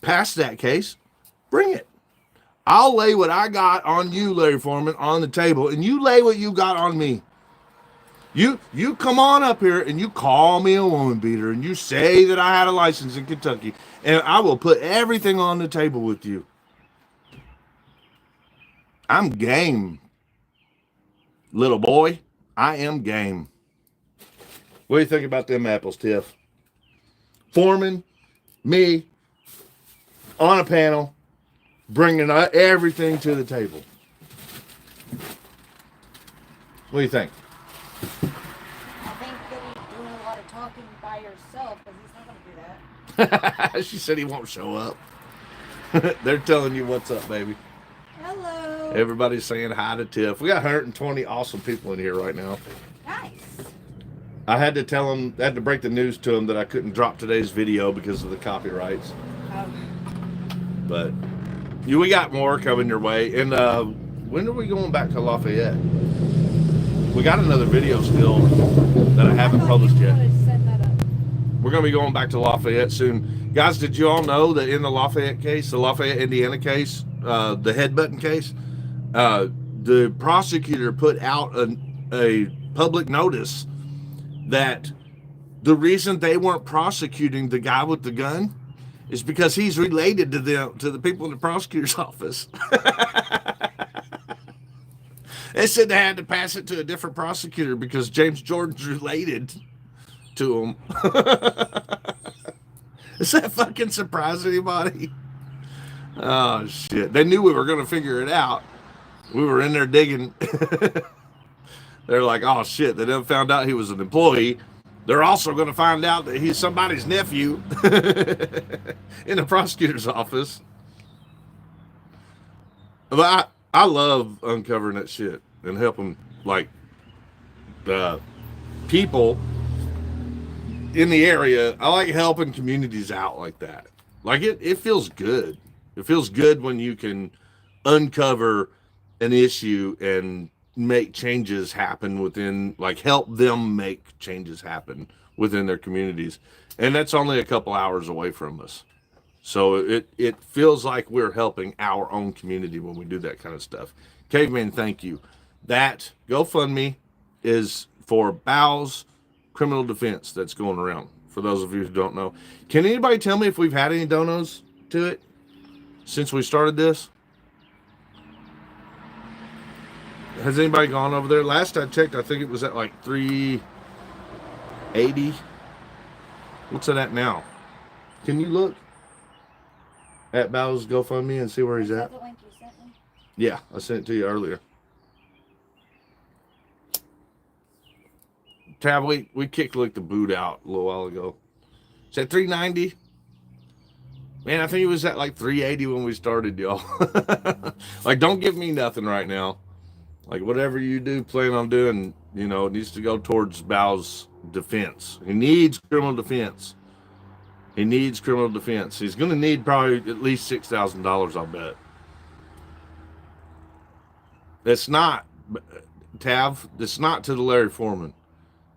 past that case, bring it. I'll lay what I got on you, Larry Foreman, on the table, and you lay what you got on me. You come on up here and you call me a woman beater and you say that I had a license in Kentucky, and I will put everything on the table with you. I'm game, little boy. I am game. What do you think about them apples, Tiff? Foreman, me, on a panel, bringing everything to the table. What do you think? I think that he's doing a lot of talking by yourself, because he's not going to do that. She said he won't show up. They're telling you what's up, baby. Hello. Everybody's saying hi to Tiff. We got 120 awesome people in here right now. Nice. I had to tell them, I had to break the news to them that I couldn't drop today's video because of the copyrights. But we got more coming your way. And when are we going back to Lafayette? We got another video still that I haven't published yet. We're going to be going back to Lafayette soon. Guys, did you all know that in the Lafayette case, the Lafayette, Indiana case, the headbutting case, the prosecutor put out a public notice that the reason they weren't prosecuting the guy with the gun is because he's related to the people in the prosecutor's office. They said they had to pass it to a different prosecutor because James Jordan's related to him. Does that fucking surprise anybody? Oh, shit. They knew we were going to figure it out. We were in there digging. They're like, oh, shit. They done found out he was an employee. They're also going to find out that he's somebody's nephew in the prosecutor's office. But I love uncovering that shit and helping, like, people in the area. I like helping communities out like that. Like, it feels good. It feels good when you can uncover an issue and make changes happen within, like, help them make changes happen within their communities. And that's only a couple hours away from us. So it feels like we're helping our own community when we do that kind of stuff. Caveman, thank you. That GoFundMe is for Bow's criminal defense that's going around, for those of you who don't know. Can anybody tell me if we've had any donos to it since we started this? Has anybody gone over there? Last I checked, I think it was at like 380. What's it at now? Can you look at Bow's GoFundMe and see where he's at? Is that the link you sent me? Yeah, I sent it to you earlier. Tab, we kicked like the boot out a little while ago. It's at 390. Man, I think it was at like 380 when we started, y'all. Like, don't give me nothing right now. Like, whatever you do, plan on doing, you know, it needs to go towards Bow's defense. He needs criminal defense. He needs criminal defense. He's going to need probably at least $6,000, I'll bet. It's not, Tav, it's not to the Larry Foreman.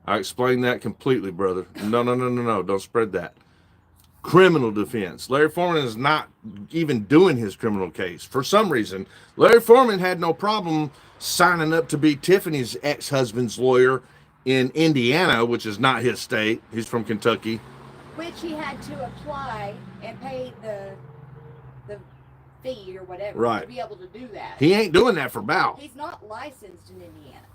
I explained that completely, brother. No. Don't spread that. Criminal defense. Larry Foreman is not even doing his criminal case. For some reason, Larry Foreman had no problem signing up to be Tiffany's ex-husband's lawyer in Indiana, which is not his state. He's from Kentucky. Which he had to apply and pay the fee or whatever, right, to be able to do that. He ain't doing that for Bow. He's not licensed in Indiana.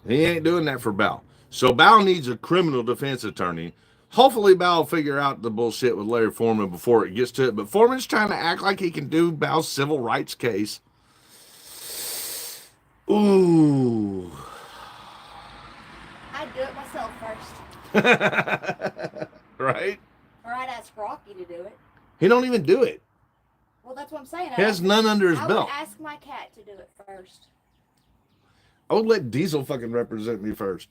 He ain't doing that for Bow. So Bow needs a criminal defense attorney. Hopefully Bow will figure out the bullshit with Larry Foreman before it gets to it. But Foreman's trying to act like he can do Bow's civil rights case. Ooh. it myself first. Right? Or I'd ask Rocky to do it. He don't even do it. Well, that's what I'm saying. He has none under his I belt. would ask my cat to do it first. I would let Diesel fucking represent me first.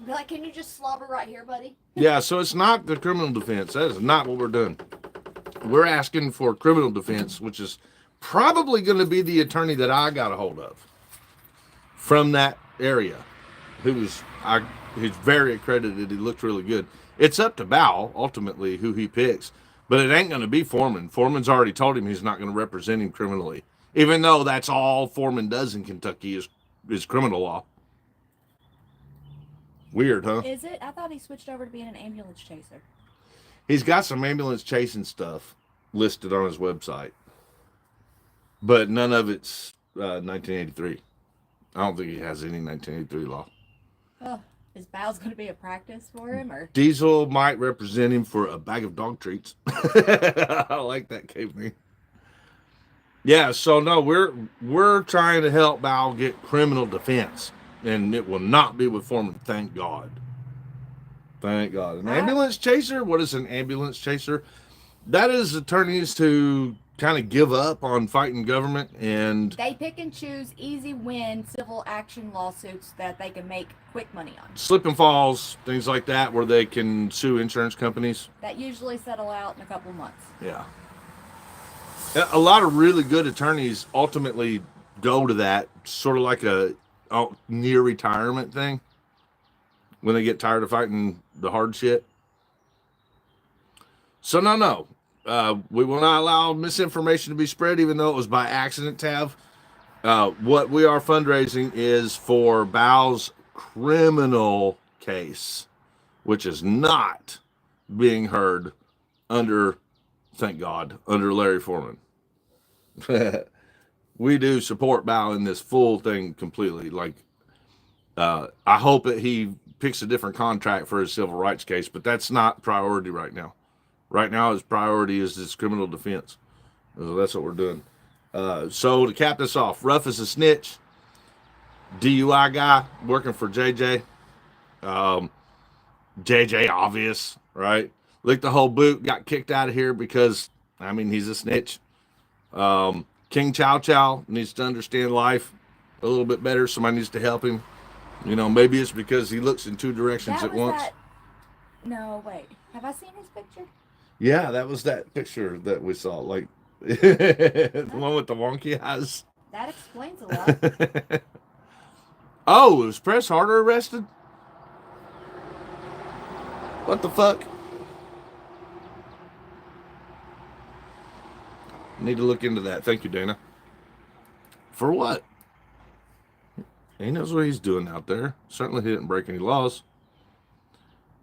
Be like, can you just slobber right here, buddy? Yeah, so it's not the criminal defense. That is not what we're doing. We're asking for criminal defense, which is probably going to be the attorney that I got a hold of from that area, he's very accredited. He looked really good. It's up to Bow ultimately who he picks, but it ain't going to be Foreman. Foreman's already told him he's not going to represent him criminally, even though that's all Foreman does in Kentucky is criminal law. Weird, huh? Is it? I thought he switched over to being an ambulance chaser. He's got some ambulance chasing stuff listed on his website, but none of it's 1983. I don't think he has any 1983 law. Oh, is Bow's going to be a practice for him, or Diesel might represent him for a bag of dog treats. I like that, caveman. Yeah, so no, we're trying to help Bow get criminal defense, and it will not be with Foreman. Thank God. Thank God. An ambulance chaser? What is an ambulance chaser? That is attorneys who kind of give up on fighting government, and they pick and choose easy win civil action lawsuits that they can make quick money on. Slip and falls, things like that, where they can sue insurance companies. That usually settle out in a couple of months. Yeah. A lot of really good attorneys ultimately go to that, sort of like a near retirement thing, when they get tired of fighting the hard shit. So no. We will not allow misinformation to be spread, even though it was by accident, Tav. What we are fundraising is for Bow's criminal case, which is not being heard under, thank God, under Larry Foreman. We do support Bow in this full thing completely. Like, I hope that he picks a different contract for his civil rights case, but that's not priority right now. Right now, his priority is his criminal defense. So that's what we're doing. So to cap this off, Ruff is a snitch. DUI guy working for JJ. JJ, obvious, right? Licked the whole boot, got kicked out of here because, I mean, he's a snitch. King Chow Chow needs to understand life a little bit better. Somebody needs to help him. You know, maybe it's because he looks in two directions at once. No, wait. Have I seen his picture? Yeah, that was that picture that we saw, like the one with the wonky eyes. That explains a lot. Oh, was Press Harder arrested? What the fuck? Need to look into that. Thank you, Dana. For what? He knows what he's doing out there. Certainly he didn't break any laws.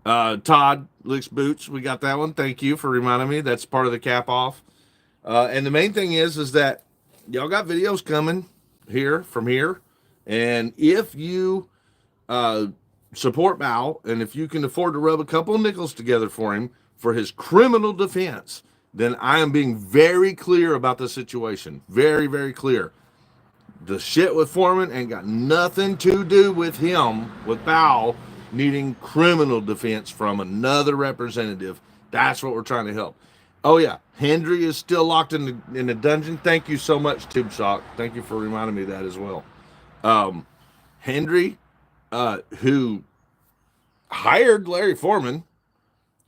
Todd licks boots. We got that one. Thank you for reminding me. That's part of the cap off. And the main thing is that y'all got videos coming from here. And if you support Bow, and if you can afford to rub a couple of nickels together for him for his criminal defense, then I am being very clear about the situation. Very, very clear. The shit with Foreman ain't got nothing to do with him, with Bow needing criminal defense from another representative. That's what we're trying to help. Oh yeah, Hendry is still locked in the dungeon. Thank you so much, Tube Sock. Thank you for reminding me of that as well. Hendry, who hired Larry Foreman,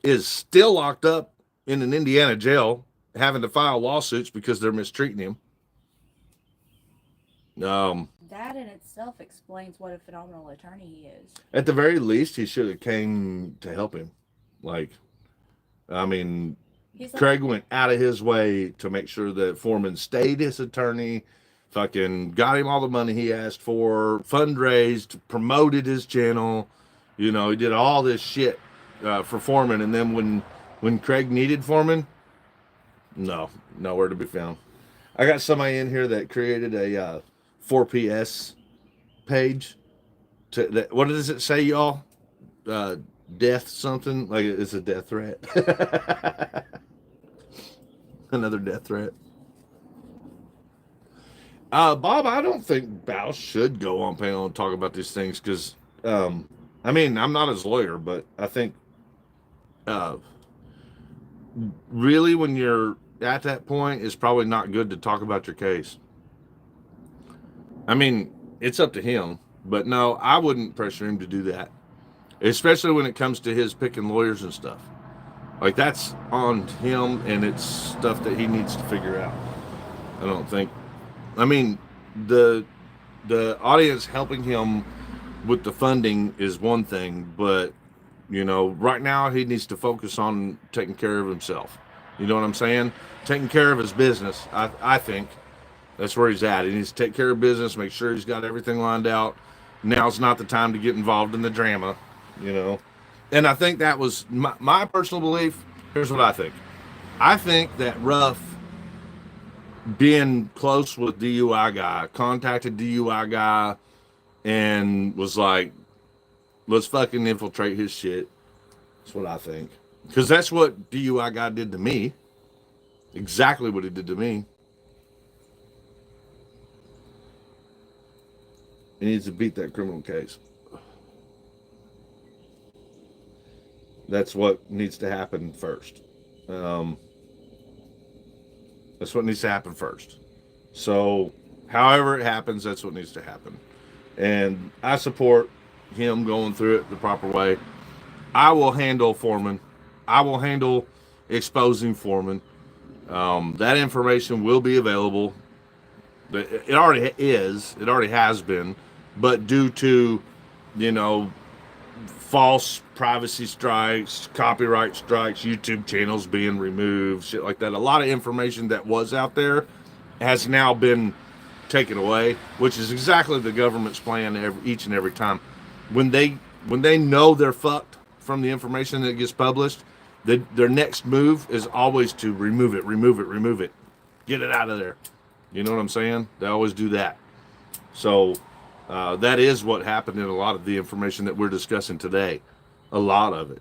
is still locked up in an Indiana jail, having to file lawsuits because they're mistreating him. That in itself explains what a phenomenal attorney he is. At the very least, he should have came to help him. Like, I mean, Craig went out of his way to make sure that Foreman stayed his attorney, fucking got him all the money he asked for, fundraised, promoted his channel. You know, he did all this shit for Foreman. And then when Craig needed Foreman, nowhere to be found. I got somebody in here that created a 4PS page. What does it say, y'all? Death something? Like it's a death threat. Another death threat. Bob, I don't think Bow should go on panel and talk about these things because, I I mean, I'm not his lawyer, but I think uh, really when you're at that point, it's probably not good to talk about your case. I mean, it's up to him, but no, I wouldn't pressure him to do that, especially when it comes to his picking lawyers and stuff. Like, that's on him, and it's stuff that he needs to figure out. I don't think. I mean, the audience helping him with the funding is one thing, but right now he needs to focus on taking care of himself. You know what I'm saying? Taking care of his business. I think that's where he's at. He needs to take care of business, make sure he's got everything lined out. Now's not the time to get involved in the drama, you know. And I think that was my personal belief. Here's what I think. I think that Ruff, being close with DUI guy, contacted DUI guy and was like, let's fucking infiltrate his shit. That's what I think. Because that's what DUI guy did to me. Exactly what he did to me. He needs to beat that criminal case. That's what needs to happen first. That's what needs to happen first. So, however it happens, that's what needs to happen. And I support him going through it the proper way. I will handle Foreman. I will handle exposing Foreman. That information will be available. It already is. It already has been. But due to, false privacy strikes, copyright strikes, YouTube channels being removed, shit like that, a lot of information that was out there has now been taken away, which is exactly the government's plan each and every time. When they know they're fucked from the information that gets published, their next move is always to remove it. Get it out of there. You know what I'm saying? They always do that. So that is what happened in a lot of the information that we're discussing today. A lot of it.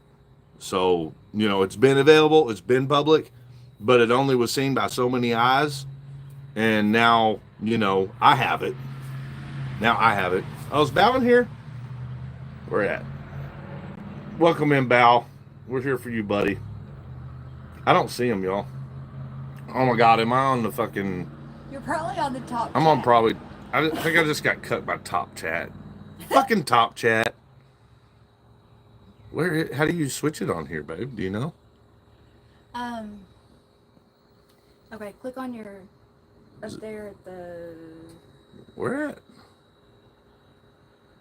So, it's been available, it's been public, but it only was seen by so many eyes. And now, I have it. Now I have it. Oh, is Bow in here? Where at? Welcome in, Bow. We're here for you, buddy. I don't see him, y'all. Oh my God, am I on the fucking... You're probably on the top I'm chat. on probably... I think I just got cut by Top Chat. Fucking Top Chat. How do you switch it on here, babe? Do you know? Okay, click on your... Up there at the... Where at?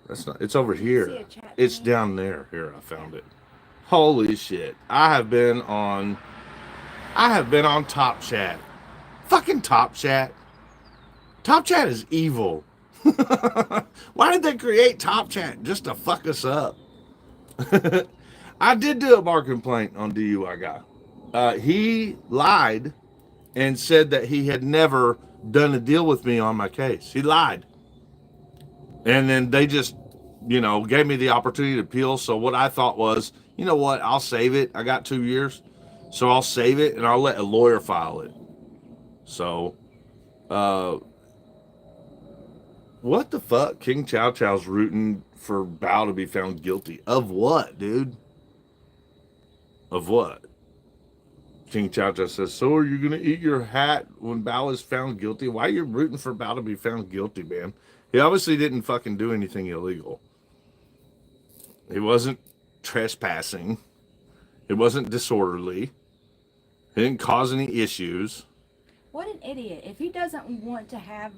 That's not... It's over here. It's down there. Here, I found it. Holy shit. I have been on Top Chat. Fucking Top Chat. Top Chat is evil. Why did they create Top Chat? Just to fuck us up. I did do a bar complaint on DUI guy. He lied and said that he had never done a deal with me on my case. He lied. And then they just, gave me the opportunity to appeal. So what I thought was, you know what? I'll save it. I got 2 years. So I'll save it and I'll let a lawyer file it. So, what the fuck? King Chow Chow's rooting for Bao to be found guilty. Of what, dude? Of what? King Chow Chow says, so are you going to eat your hat when Bao is found guilty? Why are you rooting for Bao to be found guilty, man? He obviously didn't fucking do anything illegal. He wasn't trespassing. It wasn't disorderly. He didn't cause any issues. What an idiot. If he doesn't want to have,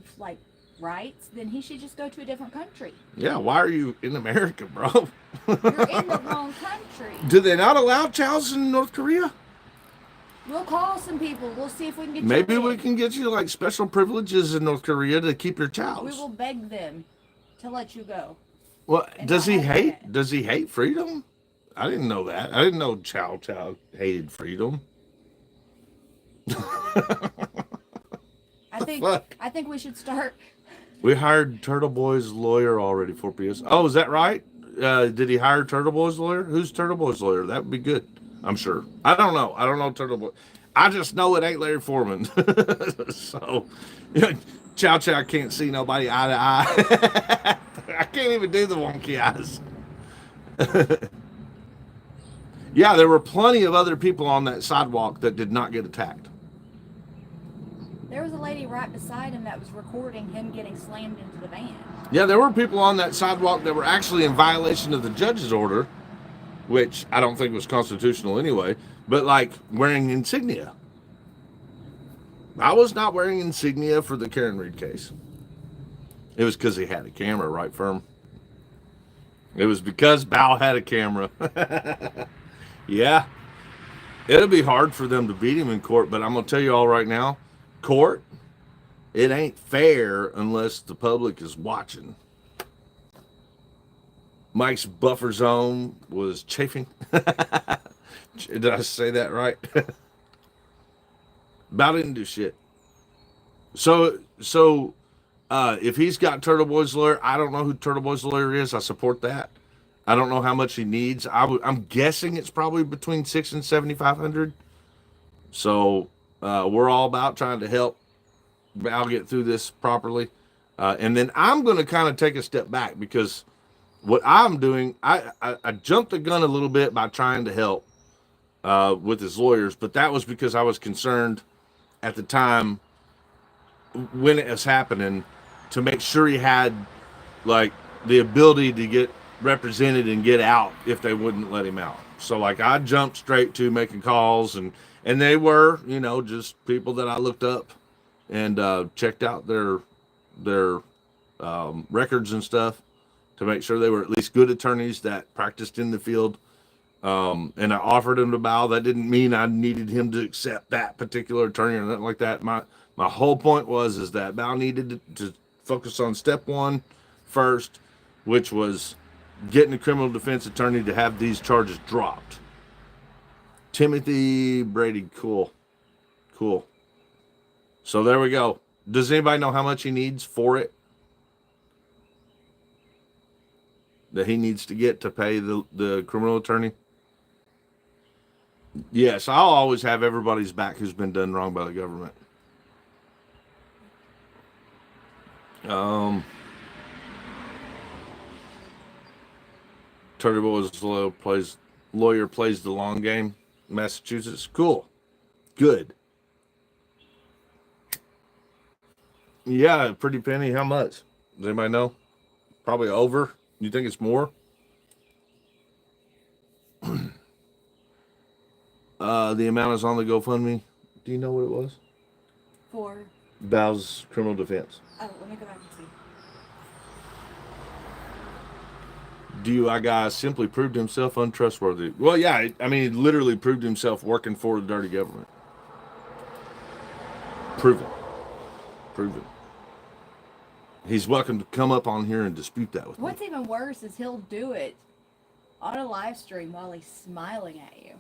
rights, then he should just go to a different country. Yeah, why are you in America, bro? You're in the wrong country. Do they not allow chows in North Korea? We'll call some people. We'll see if we can get you Maybe we can get you, special privileges in North Korea to keep your chows. We will beg them to let you go. Well, does he hate freedom? I didn't know that. I didn't know Chow Chow hated freedom. I think we should start. We hired Turtle Boy's lawyer already for PS. Oh, is that right? Did he hire Turtle Boy's lawyer? Who's Turtle Boy's lawyer? That would be good. I'm sure. I don't know. I don't know Turtle Boy. I just know it ain't Larry Foreman. So, Chow Chow can't see nobody eye to eye. I can't even do the wonky eyes. Yeah, there were plenty of other people on that sidewalk that did not get attacked. There was a lady right beside him that was recording him getting slammed into the van. Yeah, there were people on that sidewalk that were actually in violation of the judge's order, which I don't think was constitutional anyway, but like wearing insignia. I was not wearing insignia for the Karen Reed case. It was because he had a camera, right, Firm? It was because Bao had a camera. Yeah. It'll be hard for them to beat him in court, but I'm going to tell you all right now, court, it ain't fair unless the public is watching. Mike's buffer zone was chafing. Did I say that right? Bao didn't do shit. So if he's got Turtle Boy's lawyer, I don't know who Turtle Boy's lawyer is. I support that. I don't know how much he needs. I'm guessing it's probably between $600 and $7,500. So we're all about trying to help Val get through this properly. And then I'm going to kind of take a step back because what I'm doing, I jumped the gun a little bit by trying to help with his lawyers, but that was because I was concerned at the time when it was happening to make sure he had like the ability to get represented and get out if they wouldn't let him out. So like I jumped straight to making calls and they were, just people that I looked up and checked out their records and stuff to make sure they were at least good attorneys that practiced in the field. And I offered him to Bao. That didn't mean I needed him to accept that particular attorney or nothing like that. My whole point is that Bao needed to focus on step one first, which was getting a criminal defense attorney to have these charges dropped. Timothy Brady, cool. So there we go. Does anybody know how much he needs for it? That he needs to get to pay the criminal attorney? Yes, I'll always have everybody's back who's been done wrong by the government. Turtle Boy's lawyer plays the long game. Massachusetts. Cool. Good. Yeah, pretty penny. How much? Does anybody know? Probably over. You think it's more? The amount is on the GoFundMe. Do you know what it was? For Bao's criminal defense. oh, let me go back and see. DUI guy simply proved himself untrustworthy. Well, yeah, I mean, he literally proved himself working for the dirty government. Proven. He's welcome to come up on here and dispute that with me. What's even worse is he'll do it on a live stream while he's smiling at you.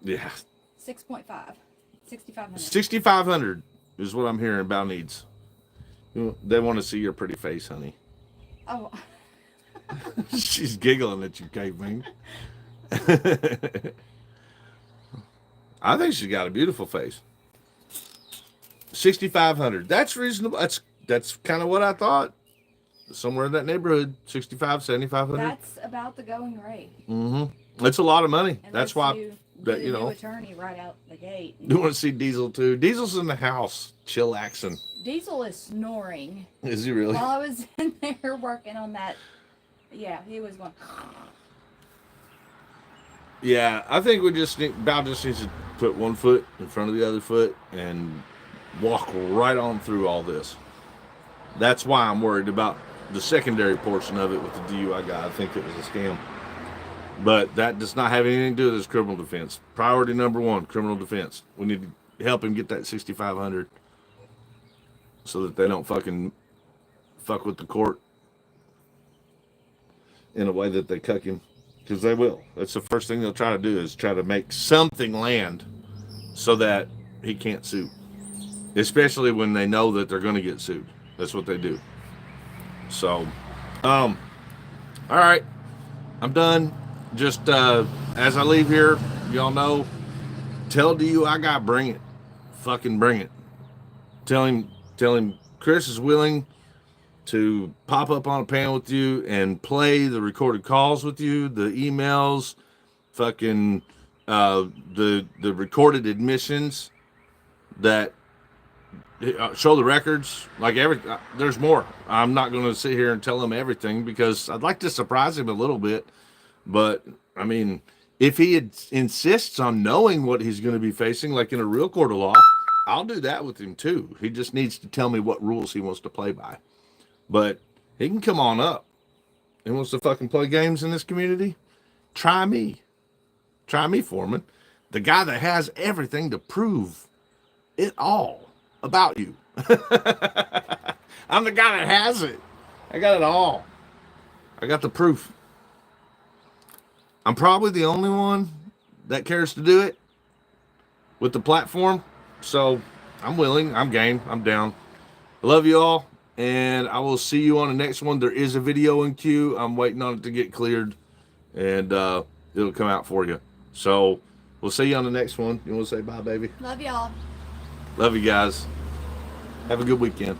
Yeah. 6.5. 6,500. 6,500 is what I'm hearing about needs. They want to see your pretty face, honey. Oh. She's giggling at you, caveman. I think she's got a beautiful face. 6,500. That's reasonable. That's kind of what I thought. Somewhere in that neighborhood, 65, 7,500. That's about the going rate. Mm-hmm. That's a lot of money. Unless that's why that new attorney right out the gate. You want to see Diesel too? Diesel's in the house, chillaxing. Diesel is snoring. Is he really? While I was in there working on that, yeah, he was going. Yeah, I think Bao just needs to put one foot in front of the other foot and walk right on through all this. That's why I'm worried about the secondary portion of it with the DUI guy. I think it was a scam. But that does not have anything to do with his criminal defense. Priority number one, criminal defense. We need to help him get that 6,500 so that they don't fuck with the court in a way that they cuck him. Because they will. That's the first thing they'll try to do is try to make something land so that he can't sue. Especially when they know that they're going to get sued. That's what they do. So, all right. I'm done. Just as I leave here, y'all know, tell DUI guy, bring it. Fucking bring it. Tell him Chris is willing to pop up on a panel with you and play the recorded calls with you, the emails, fucking the recorded admissions that show the records, like there's more. I'm not going to sit here and tell him everything because I'd like to surprise him a little bit. But I mean, if he insists on knowing what he's going to be facing, like in a real court of law, I'll do that with him too. He just needs to tell me what rules he wants to play by. But he can come on up. He wants to fucking play games in this community. Try me. Try me, Foreman. The guy that has everything to prove it all about you. I'm the guy that has it. I got it all. I got the proof. I'm probably the only one that cares to do it with the platform. So I'm willing. I'm game. I'm down. I love you all. And I will see you on the next one. There is a video in queue. I'm waiting on it to get cleared. And it'll come out for you. So we'll see you on the next one. You want to say bye, baby? Love y'all. Love you guys. Have a good weekend.